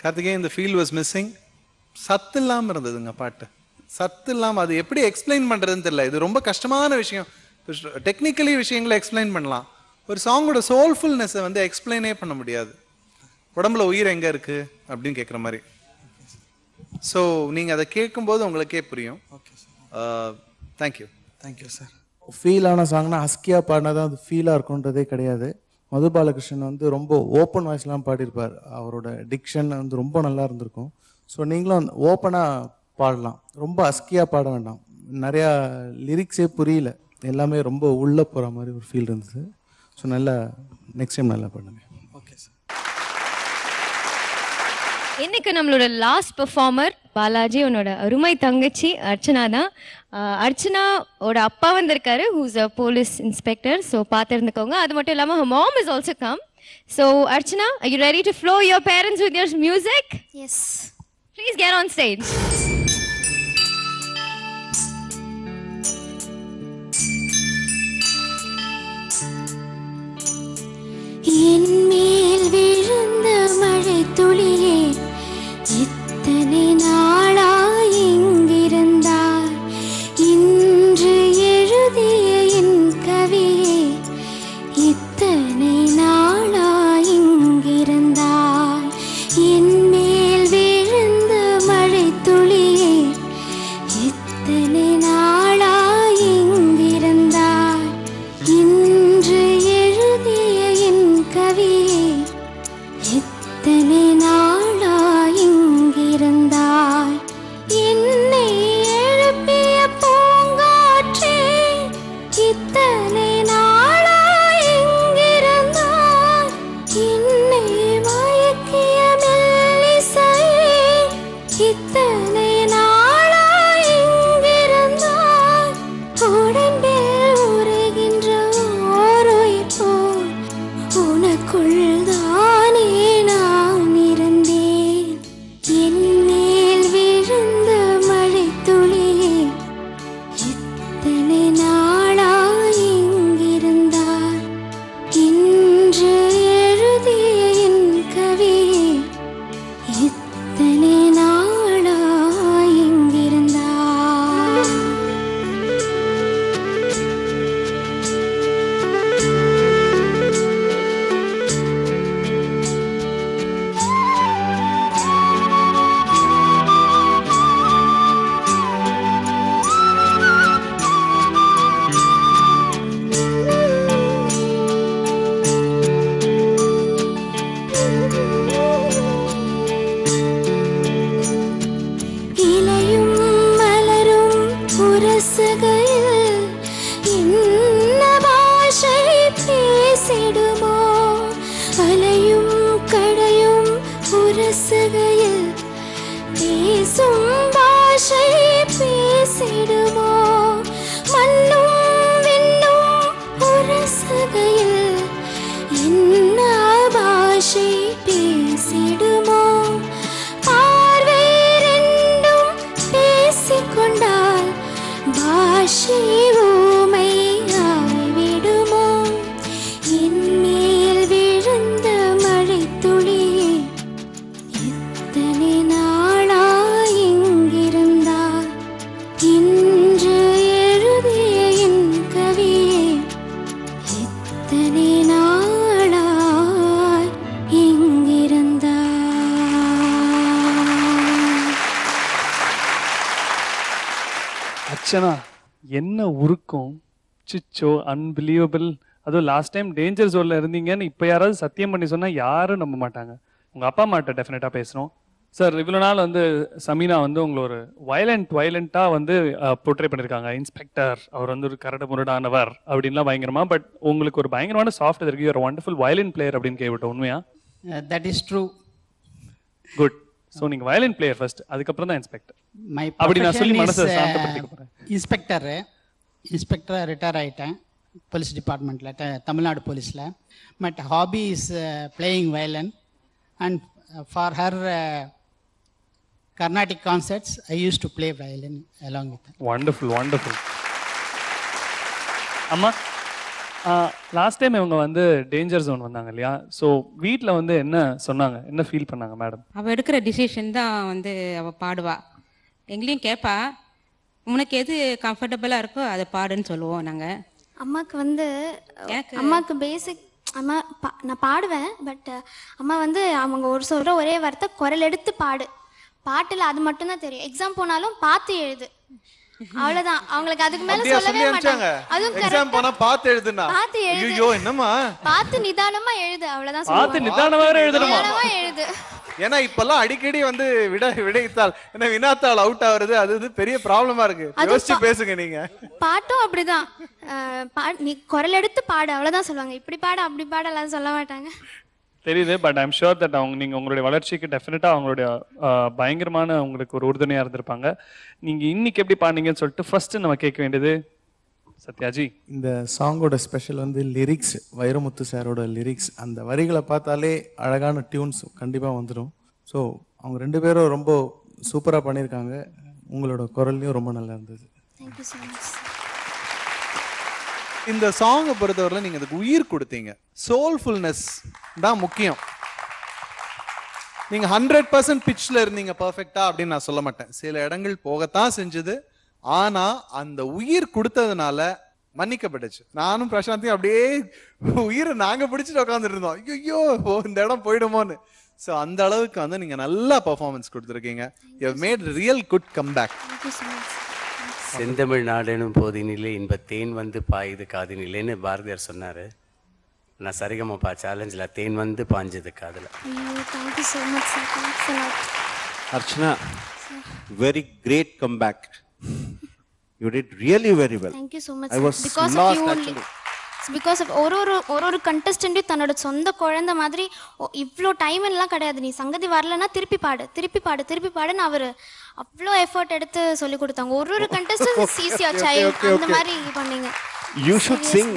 கார்த்திகேயன், இந்த ஃபீல் வாஸ் மிஸ்ஸிங். சத்து இல்லாமல் இருந்ததுங்க பாட்டு. சத்து இல்லாமல் அது எப்படி எக்ஸ்பிளைன் பண்ணுறதுன்னு தெரியல. இது ரொம்ப கஷ்டமான விஷயம். டெக்னிக்கலி விஷயங்களை எக்ஸ்பிளைன் பண்ணலாம், ஒரு சாங்கோட சோல்ஃபுல்னஸை வந்து எக்ஸ்பிளைனே பண்ண முடியாது. உடம்புல உயிர் எங்கே இருக்குது அப்படின்னு கேட்குற மாதிரி. ஸோ நீங்கள் அதை கேட்கும்போது உங்களுக்கே புரியும். Okay sir. Thank you. Thank you sir. ஃபீலான சாங்னா ஹஸ்கியாக பாடினா தான் அது ஃபீலாக இருக்குன்றதே கிடையாது. மது பாலகிருஷ்ணன் வந்து ரொம்ப ஓப்பன் வாய்ஸ்லாம் பாடியிருப்பார். அவரோட டிக்ஷன் வந்து ரொம்ப நல்லா இருந்திருக்கும். ஸோ நீங்களும் ஓப்பனாக பாடலாம். ரொம்ப அஸ்கியாக பாட வேண்டாம். நிறையா லிரிக்ஸே புரியல, எல்லாமே ரொம்ப உள்ளே போகிற மாதிரி ஒரு ஃபீல் இருந்தது. ஸோ நல்லா நெக்ஸ்ட் டைம் நல்லா பண்ணுங்க. Okay sir. இன்னைக்கு நம்மளோட லாஸ்ட் பெர்ஃபார்மர் பாலாஜி, உன்னோட அருமை தங்கச்சி அர்ச்சனா தான். அர்ச்சனாவோட அப்பா வந்திருக்காரு, who's a police inspector. So பார்த்துருந்துக்கோங்க. அது மட்டும் இல்லாமல் her mom is also come. So Archana, are you ready to flow your parents with your music? Yes. Please get on stage. என் மேல் விழுந்த மழை துளியே, இத்தனை நாளாய் எங்கிருந்தாய்? இன்று எழுதிய என் கவியே, இத்தனை நாளாய் எங்கிருந்தாய்? என் மேல் விழுந்த மழை துளியே, இத்தனை நாளாய் எங்கிருந்தாய்? இன்று எழுதிய என் கவியே, இத்தனை நாளாய் எங்கிருந்தாய்? என்னை எழுப்பிய பூங்காற்றே, இத்தனை நாளாய் எங்கிருந்தாய்? என்னை மயக்கிய மெல்லிசையே, இத்தனை நாளாய் எங்கிருந்தாய்? உடம்பில் உறைகின்ற ஓருயிர் போல் உனக்குள் தானே நான் இருந்தேன். என் மேல் விழுந்த மழை துளியே, இத்தனை நாளாய் எங்கிருந்தாய்? இன்று எழுதிய என் கவியே, இத்தனை நாளாய் எங்கிருந்தாய்? இலையும் மலரும் உரசுகையில் என்ன பாஷை பேசிடுமோ? அலையும் கடையும் உரசுகையில் பேசும் பாஷை பேசிடுமோ? மண்ணும் விண்ணும் உரசுகையில் என்ன பாஷை பேசிடுமோ? பார்வை ரெண்டும் பேசிக்கொண்டால் பாஷை ஊமையாய்விடுமோ? என் மேல் விழுந்த மழை துளியே, இத்தனை நாளாய் எங்கிருந்தாய்? இன்று எழுதிய என் கவியே, இத்தனை நாளாய் எங்கிருந்தாய்? அர்ச்சனா, என்ன உருக்கம்! சிச்சோ, அன்பிலீவபிள். அதுவும் லாஸ்ட் டைம் டேஞ்சர் ஜோன்ல இருந்தீங்கன்னு இப்போ யாராவது சத்தியம் பண்ணி சொன்னா யாரும் நம்ப மாட்டாங்க. உங்க அப்பா அம்மாட்ட டெஃபினட்டா பேசணும். சார், இவ்வளோ நாள் வந்து சமீனா வந்து உங்களை ஒரு வயலண்ட்டாக வந்து போர்ட்ரே பண்ணியிருக்காங்க. இன்ஸ்பெக்டர், அவர் வந்து ஒரு கரடு முரடானவர் அப்படின்லாம் பயங்கரமா. பட் உங்களுக்கு ஒரு பயங்கரமான சாஃப்ட் இருக்கு, ஒரு வண்டர்ஃபுல் வயலின் பிளேயர் அப்படின்னு கேள்விப்பட்டோம். உண்மையா? That is true. Good. So நீங்கள் வயலின் பிளேயர் ஃபர்ஸ்ட், அதுக்கப்புறம் தான் இன்ஸ்பெக்டர். My அப்படி நான் சொல்லி profession மனசை is, சாந்தப்படுத்திக்க போகிறேன். இன்ஸ்பெக்டர் ரிட்டையர் ஆகிட்டேன் போலீஸ் டிபார்ட்மெண்ட்டில், தமிழ்நாடு போலீஸில். But hobby is playing வயலன். And for her Carnatic concerts, I used to play violin along with her. Wonderful, wonderful. அம்மா, லாஸ்ட் டைம் இவங்க வந்து டேஞ்சர் ஜோன் வந்தாங்க இல்லையா? ஸோ வீட்டில் வந்து என்ன சொன்னாங்க, என்ன ஃபீல் பண்ணாங்க மேடம்? அவள் எடுக்கிற டிசிஷன் தான் வந்து அவள் பாடுவா. எங்களையும் கேட்பா, உனக்கு எது கம்ஃபர்டபுளாக இருக்கோ அதை பாடுன்னு சொல்லுவோம் நாங்கள். அம்மாவுக்கு வந்து அம்மாவுக்கு பேசிக் அம்மா நான் பாடுவேன். பட் அம்மா வந்து அவங்க ஒரு சொல்கிற ஒரே வார்த்தை, குரல் எடுத்து பாடு. பாட்டில் அது மட்டும் தான் தெரியும். எக்ஸாம் போனாலும் பார்த்து எழுது, அவ்வளவுதான். அவங்களுக்கு அதுக்கு மேல சொல்லவே மாட்டாங்க. அதுவும் எக்ஸாம் போனா பார்த்து எழுதுனா, பார்த்து எழுது. ஐயோ என்னம்மா, பார்த்து நிதானமா எழுது, அவ்வளவுதான் சொல்லுவாங்க. பார்த்து நிதானமா எழுதணுமா? நிதானமா எழுது. ஏன்னா இப்பெல்லாம் அடிக்கடி வந்து விடைத்தாள் ஏன்னா வினாத்தாள் அவுட் ஆகுறது அது பெரிய ப்ராப்ளமா இருக்கு. யோசிச்சு பேசுங்க நீங்க. பாட்டும் அப்படிதான். நீ குரல் எடுத்து பாடு அவ்வளவுதான் சொல்லுவாங்க. இப்படி பாடு அப்படி பாடு எல்லாம் சொல்ல மாட்டாங்க. தெரியுது. பட் ஐம் ஷுர் தட் நீங்க உங்களுடைய வளர்ச்சிக்கு டெஃபினட்டா அவங்களுடைய பயங்கரமான உங்களுக்கு ஒரு உறுதுணையா இருந்திருப்பாங்க. நீங்க இன்னைக்கு எப்படி பாடுனீங்கன்னு சொல்லிட்டு ஃபர்ஸ்ட் நம்ம கேட்க வேண்டியது சத்யாஜி. இந்த சாங்கோட ஸ்பெஷல் வந்து லிரிக்ஸ், வைரமுத்து சாரோட லிரிக்ஸ். அந்த வரிகளை பார்த்தாலே அழகான டியூன்ஸ் கண்டிப்பாக வந்துடும். ஸோ அவங்க 2 பேரும் ரொம்ப சூப்பராக பண்ணியிருக்காங்க. உங்களோட குரல்லையும் ரொம்ப நல்லா இருந்தது. Thank you so much. இந்த சாங்கை பொறுத்தவரையில் நீங்கள் அதுக்கு உயிர் கொடுத்தீங்க. சோல்ஃபுல்னஸ் தான் முக்கியம். நீங்கள் 100% பிச்சில் இருந்தீங்க பர்ஃபெக்டா அப்படின்னு நான் சொல்ல மாட்டேன். சில இடங்கள் போகத்தான் செஞ்சது. ஆனா அந்த உயிர் கொடுத்ததுனால மன்னிக்கப்பட்டுச்சு. நானும் பிரசாந்தையும் அப்படியே உயிரை நாங்க பிடிச்சிட்டு உட்காந்துட்டு இருந்தோம். ஐயோ இந்த இடம் போயிடுமோன்னு. ஸோ அந்த அளவுக்கு வந்து நீங்க நல்லா பர்ஃபார்மன்ஸ் கொடுத்துருக்கீங்க. You have made real good comeback. செந்தமிழ் நாடெனும் போதினிலே இன்பத்தேன் வந்து பாயுது காதினிலேன்னு பாரதியார் சொன்னாரு. நான் சரிகமப்பா சேலஞ்சில் தேன் வந்து பாஞ்சது காதில். Thank you so much sir. Thanks a lot. Archana, very great comeback. You did really very well. Thank you so much. I was because lost of you actually. only. It's because of ஒரு கண்டஸ்டன்ட்டையும் தன்னோட சொந்த குழந்தை மாதிரி இவ்வளோ time எல்லாம் கிடையாது. நீ சங்கதி வரலன்னா திருப்பி பாடுன்னு அவர் அவ்வளோ எஃபர்ட் எடுத்து சொல்லி கொடுத்தாங்க. ஒரு கண்டஸ்டன்ட் சீஸ் யுவர் சைல்ட் அந்த மாதிரி பண்ணீங்க. You should sing.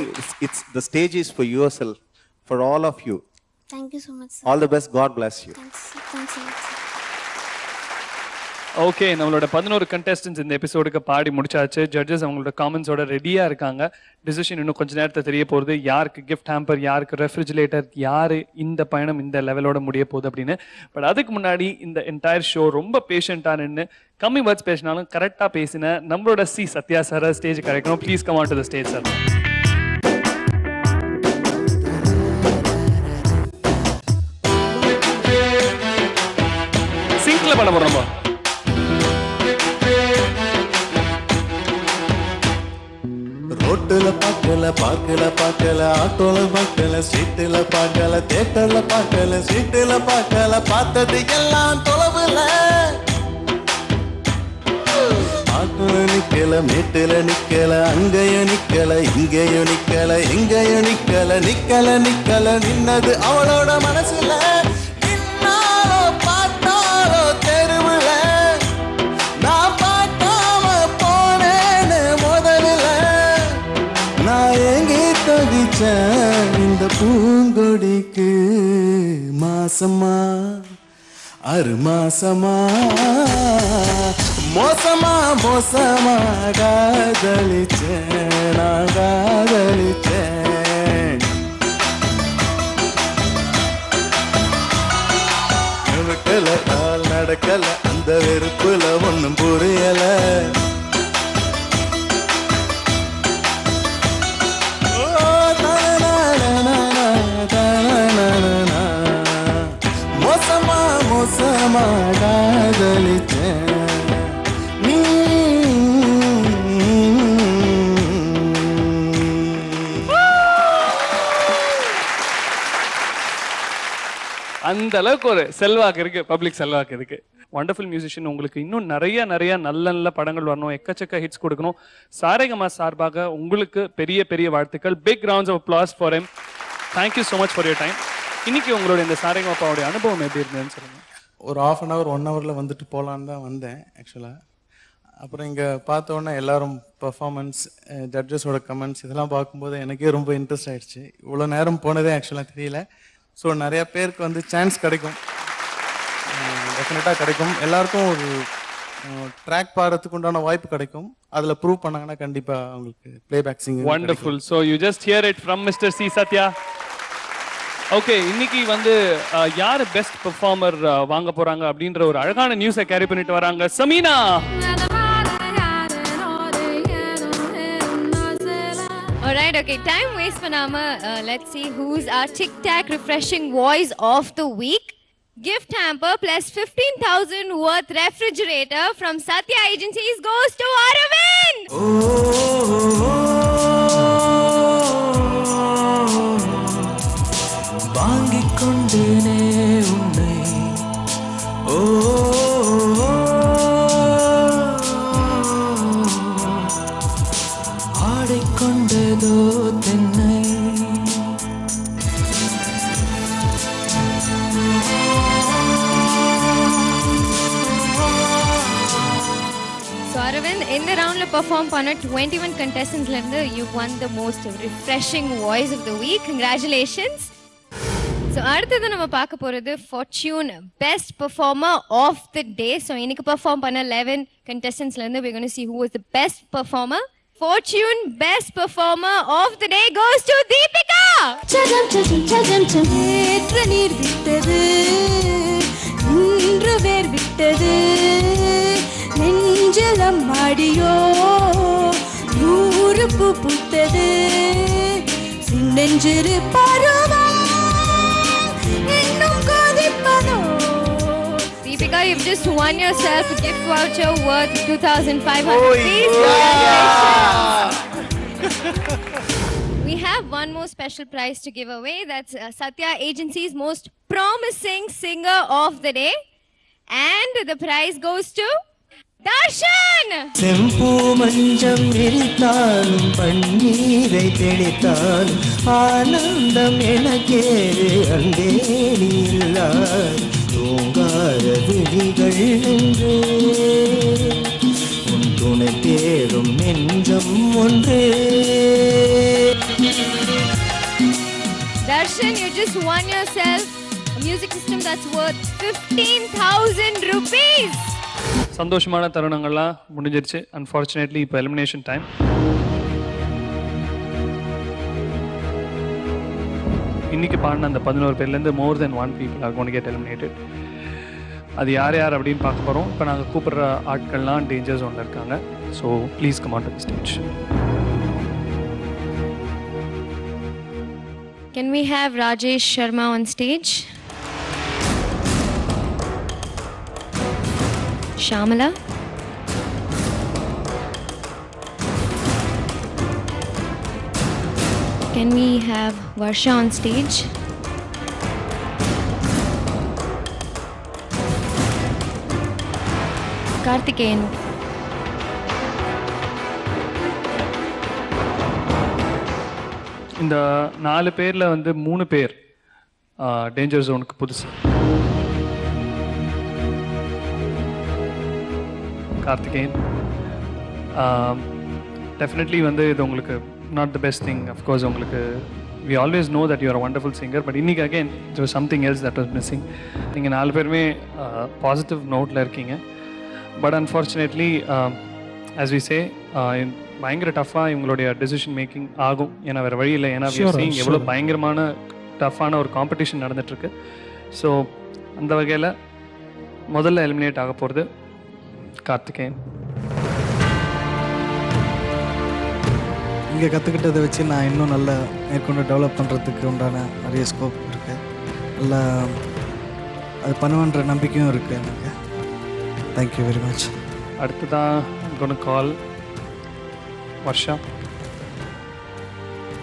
It's the stage is for yourself, for all of you. Thank you so much. All the best. God bless you. Thanks a lot. Okay, நம்மளோட 11 contestants இந்த எபிசோடுக்கு பாடி முடிச்சாச்சு. Judges அவங்களோட காமெண்ட்ஸோட ரெடியா இருக்காங்க. டிசிஷன் இன்னும் கொஞ்ச நேரத்தை தெரிய போகுது. யாருக்கு கிஃப்ட் ஹேம்பர், யாருக்கு ரெஃப்ரிஜிரேட்டர், யாரு இந்த பயணம் இந்த லெவலோட முடிய போகுது அப்படின்னு. பட் அதுக்கு முன்னாடி இந்த என்டையர் ஷோ ரொம்ப பேஷண்டா நின்று கம்மி வேர்ட்ஸ் பேசினாலும் கரெக்டா பேசின நம்மளோட சத்யா சார் ஸ்டேஜ் கிடைக்கணும். Please come on to the stage sir. சிங்க்ல பாட போறோம். ரோட்டுல பார்க்கல ஆட்டோல பார்க்கல ஸ்ட்ரீட்ல பார்க்கல தியேட்டர்ல பார்க்கல ஸ்ட்ரீட்ல பார்க்கல பார்த்தது எல்லாம் தொலைவுல. ஆட்டோல நிக்கல மேட்டுல நிக்கல அங்கேய நிக்கல இங்கேய நிக்கல எங்கேய நிக்கல நின்னது அவளோட மனசுல. நின்னாலோ பார்த்தாலோ தெருவுல நான் பார்க்காம போனேன்னு முதல்ல. நான் எங்கே தவிச்சேன் இந்த பூங்கொடிக்கு மாசமா 6 மாசமா மோசமா காதலிச்சேன் நான் காதலிச்சேன். விட்டல நாள் நடக்கல அந்த வெறுப்புல ஒன்னும் புரியல. மோசமா காதலிச்சேன். அந்த அளவுக்கு ஒரு செல்வாக்கு இருக்கு, பப்ளிக் செல்வாக்கு இருக்கு. Wonderful musician. உங்களுக்கு இன்னும் நிறைய நல்ல நல்ல படங்கள் வரணும், எக்கச்சக்க ஹிட்ஸ் கொடுக்கணும். சாரேகமா சார்பாக உங்களுக்கு பெரிய பெரிய வாழ்த்துக்கள். Big rounds of applause for him. Thank you so much for your time. இன்னைக்கு உங்களுடைய இந்த சாரேகமாப்பாவுடைய அனுபவம் எப்படி இருந்ததுன்னு சொல்லுங்க. ஒரு 1/2 hour 1 hourல வந்துட்டு போகலான்னு தான் வந்தேன் ஆக்சுவலாக. அப்புறம் இங்கே பார்த்தோன்னே எல்லாரும் பர்ஃபார்மன்ஸ், ஜட்ஜஸோட கமெண்ட்ஸ் இதெல்லாம் பார்க்கும்போது எனக்கே ரொம்ப இன்ட்ரெஸ்ட் ஆகிடுச்சு. இவ்வளோ நேரம் போனதே ஆக்சுவலாக தெரியல. ஸோ நிறையா பேருக்கு வந்து சான்ஸ் கிடைக்கும், டெஃபினட்டாக கிடைக்கும். எல்லாருக்கும் ஒரு ட்ராக் பாடுறதுக்கு உண்டான வாய்ப்பு கிடைக்கும். அதில் ப்ரூவ் பண்ணாங்கன்னா கண்டிப்பாக அவங்களுக்கு playback singing. Wonderful. So you just here it from mister C Sathya. Okay, இன்னைக்கு வந்து யார் பெஸ்ட் பெர்ஃபார்மர் வாங்க போறாங்க அப்படின்ற ஒரு அழகான நியூஸை கேரி பண்ணிட்டு வராங்க Sameena. Alright, okay, time waste பண்ணாம let's see who's our tic tac refreshing voice of the week. Gift hamper plus 15,000 worth refrigerator from Satya Agencies goes to Aravind. வாங்கிக் கொண்டேனே உன்னை தென்னை So Aravind, in the round la perform panna 21 contestants la irundhu you won the most refreshing voice of the week. Congratulations. So அடுத்தது நம்ம பார்க்க போறது Fortune best performer of the day. So இன்னைக்கு perform பண்ண 11 contestants ல இருந்து we're going to see who was the best performer. Fortune best performer of the day goes to Deepika. சஜம் சஜம் சஜம் சஜம் ஏற்ற நீர் விட்டது இன்று வேர் விட்டது நெஞ்சலம் மாடியோ நூறு பூ பூத்தது சின்னெஞ்சிறு பருவம் இன்னும் கொதிப்பதோ. Deepika, you've just won yourself a gift voucher worth 2,500 rupees. We have one more special prize to give away. That's Satya Agency's most promising singer of the day. And the prize goes to Darshan! செம்பூ மஞ்சம் விரித்தாலும் பன்னீரை தெளித்தாலும் ஆனந்தம் எனக்கேறு அங்கே நீல்லாய் தூங்காத விழிகள் நின்று உன் துணை தேடும் நெஞ்சம் ஒன்று. Darshan, you just won yourself a music system that's worth 15,000 rupees. சந்தோஷமான தருணங்கள்லாம் முடிஞ்சிருச்சு. அன்ஃபார்ச்சுனேட்லி இப்போ எலிமினேஷன் டைம். இன்னைக்கு பாடின அந்த 11 பேர்லேருந்து மோர் தென் 1 people are going to get eliminated. அது யார் யார் அப்படின்னு பார்க்க போகிறோம். இப்போ நாங்கள் கூப்பிடுற ஆட்கள்லாம் டேஞ்சர் ஜோனில் இருக்காங்க. So please come on to the stage. Can we have Rajesh Sharma on stage? Shamala? Can we have Varsha on stage? Karthikeyan. இந்த 4 பேரில் வந்து 3 பேர் டேஞ்சர் ஜோனுக்கு புதுசு. கார்த்திகேயன் டெஃபினெட்லி வந்து இது உங்களுக்கு not the best thing. Of course உங்களுக்கு we always know that you're a wonderful singer, but இன்னைக்கு again it was something else that was missing. நீங்கள் 4 பேருமே பாசிட்டிவ் நோட்டில் இருக்கீங்க. But unfortunately as we say பயங்கர டஃப்பாக இவங்களுடைய டெசிஷன் மேக்கிங் ஆகும். ஏன்னா வேறு வழி இல்லை. ஏன்னா சீங் எவ்வளோ பயங்கரமான டஃப்பான ஒரு காம்படிஷன் நடந்துட்டுருக்கு. ஸோ அந்த வகையில் முதல்ல எலிமினேட் ஆக போகிறது கார்த்திகேயன். இங்கே கற்றுக்கிட்டதை வச்சு நான் இன்னும் நல்லா மேற்கொண்டு டெவலப் பண்ணுறதுக்கு உண்டான நிறைய ஸ்கோப் இருக்குது. நல்லா அது பண்ணுவேன்ற நம்பிக்கையும் இருக்குது எனக்கு. Thank you very much. அடுத்ததான் gonna call Varsha.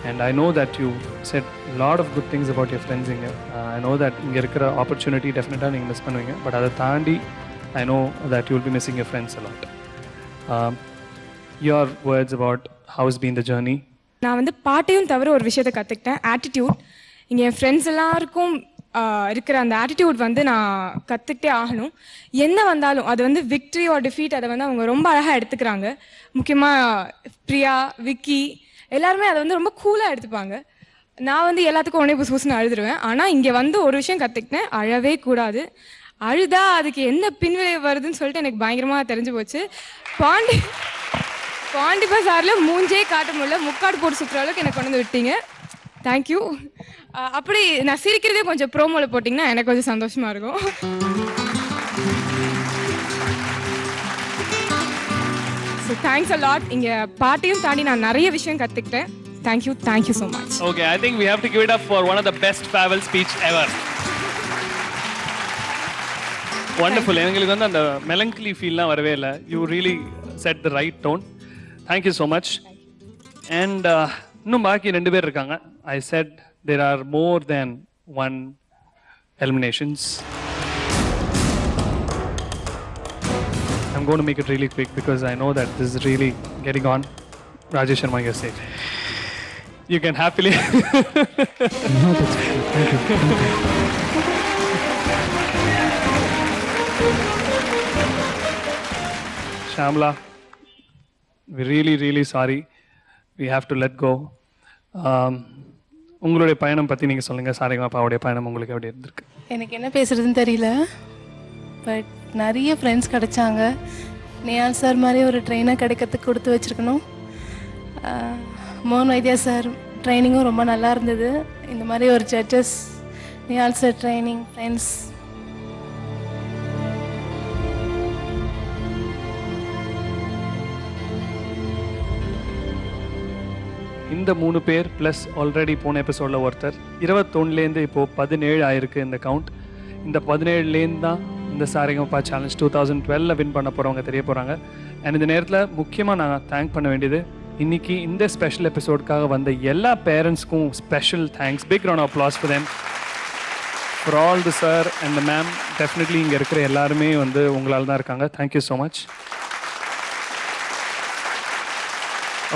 And I know that you said a lot of good things about your friends இங்கே. I know that இங்கே இருக்கிற ஆப்பர்ச்சுனிட்டி டெஃபினட்டாக நீங்கள் மிஸ் பண்ணுவீங்க. பட் அதை தாண்டி I know that you will be missing your friends a lot. Your words about how has been the journey? நான் வந்து பாட்டையும் தவிர ஒரு விஷயத்தை கற்றுக்கிட்டேன், ஆட்டிடியூட். இங்கே என் ஃப்ரெண்ட்ஸ் எல்லாருக்கும் இருக்கிற அந்த ஆட்டிடியூட் வந்து நான் கற்றுக்கிட்டே ஆகணும். என்ன வந்தாலும் அது வந்து விக்ட்ரி ஆர் டிஃபீட் அதை வந்து அவங்க ரொம்ப அழகாக எடுத்துக்கிறாங்க. முக்கியமாக பிரியா, விக்கி எல்லாருமே அதை வந்து ரொம்ப கூலாக எடுத்துப்பாங்க. நான் வந்து எல்லாத்துக்கும் உடனே புதுசுன்னு அழுதுருவேன். ஆனால் இங்கே வந்து ஒரு விஷயம் கற்றுக்கிட்டேன், அழவே கூடாது. அழுதா அதுக்கு என்ன பின்விளைவு வருதுன்னு சொல்லிட்டு எனக்கு பயங்கரமாக தெரிஞ்சு போச்சு. பாண்டி பசாரில் மூஞ்சே காட்ட முடியல, முக்காடு போட்டு சுற்றுற அளவுக்கு எனக்கு கொண்டு வந்து விட்டீங்க. தேங்க்யூ. அப்படி நான் சிரிக்கிறதே கொஞ்சம் ப்ரோமோவில் போட்டிங்கன்னா எனக்கு கொஞ்சம் சந்தோஷமாக இருக்கும். So thanks a lot. இங்கே பாட்டையும் தாண்டி நான் நிறைய விஷயம் கற்றுக்கிட்டேன். Thank you so much. Okay, I think we have to give it up for one of the best farewell speech ever. Wonderful. எங்களுக்கு வந்து அந்த மெலங்கலி ஃபீல்லாம் வரவே இல்லை. You really set the right tone. Thank you so much. And இன்னும் பாக்கி 2 பேர் இருக்காங்க. I said there are more than 1 eliminations. I'm going to make it really quick because I know that this is really getting on. Rajesh Sharma, you're safe. You can happily. Shamla, we're really sorry. We have to let go. உங்களுடைய பயணம் பற்றி நீங்கள் சொல்லுங்கள். சாரேகாமாவுடைய பயணம் உங்களுக்கு எப்படி இருந்திருக்கு? எனக்கு என்ன பேசுறதுன்னு தெரியல, பட் நிறைய ஃப்ரெண்ட்ஸ் கிடைச்சாங்க. நியால் சார் மாதிரி ஒரு ட்ரெயினர் கிடைக்கிறதுக்கு கொடுத்து வச்சுருக்கணும். மோகன் வைத்தியா சார் ட்ரைனிங்கும் ரொம்ப நல்லா இருந்தது. இந்த மாதிரி ஒரு judges, Niall sir training, friends. இந்த 3 பேர் ப்ளஸ் ஆல்ரெடி போன எபிசோடில் ஒருத்தர் 21லேருந்து இப்போது 17 ஆயிருக்கு இந்த கவுண்ட். இந்த 17லேருந்து தான் இந்த சாரேகாமா சேலஞ்ச் 2012 வின் பண்ண போகிறவங்க தெரிய போகிறாங்க. அண்ட் இந்த நேரத்தில் முக்கியமாக நான் தேங்க் பண்ண வேண்டியது, இன்னைக்கு இந்த ஸ்பெஷல் எபிசோடுக்காக வந்த எல்லா பேரண்ட்ஸ்க்கும் special thanks. Big round of applause for them, for all the sir and the ma'am. Definitely இங்கே இருக்கிற எல்லாருமே வந்து உங்களால் தான் இருக்காங்க. Thank you so much.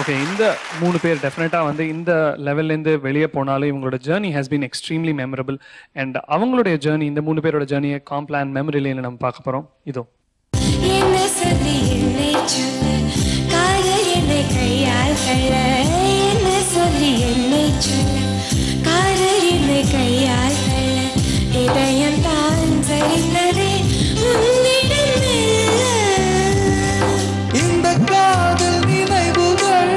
ஓகே, இந்த 3 பேர் டெஃபினட்டாக வந்து இந்த லெவல்லேருந்து வெளியே போனாலும் இவங்களோட journey has been extremely memorable. And அவங்களுடைய ஜேர்னி, இந்த 3 பேரோட ஜேர்னியை காம்ப்ளான் மெமரி லேனில் நம்ம பார்க்க போகிறோம். இதோ இந்த காதல் நினைவுகள்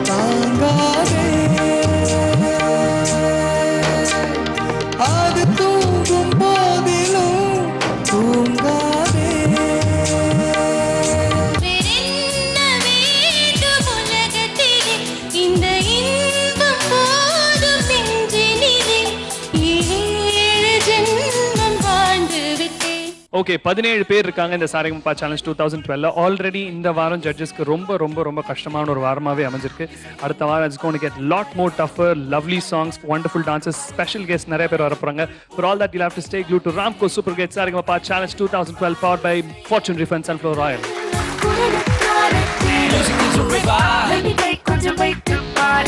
தாங்காதே, அது தூங்கும் போதிலும் தூங்காதே. இந்த இன்பம் போதும் நெஞ்சினிலே, 7 ஜென்மம் வாழ்ந்து விட்டேன். ஓகே, 17 பேர் இருக்காங்க இந்த சாரேகாமா சேலஞ்ச் 2012. ஆல்ரெடி இந்த வாரம் ஜட்ஜஸ்க்கு ரொம்ப ரொம்ப ரொம்ப கஷ்டமான ஒரு வாரமாகவே அமைஞ்சிருக்கு. அடுத்த வாரம் it's going to get lot more tougher. Lovely songs, wonderful dances, special guest நிறைய பேர் வர போகிறாங்க. For all that you have to stay glued to Ramco super grade Saregama challenge 2012 powered by Fortune Refunds and Flow Royal. Music is a river. Let me take concentrate to part.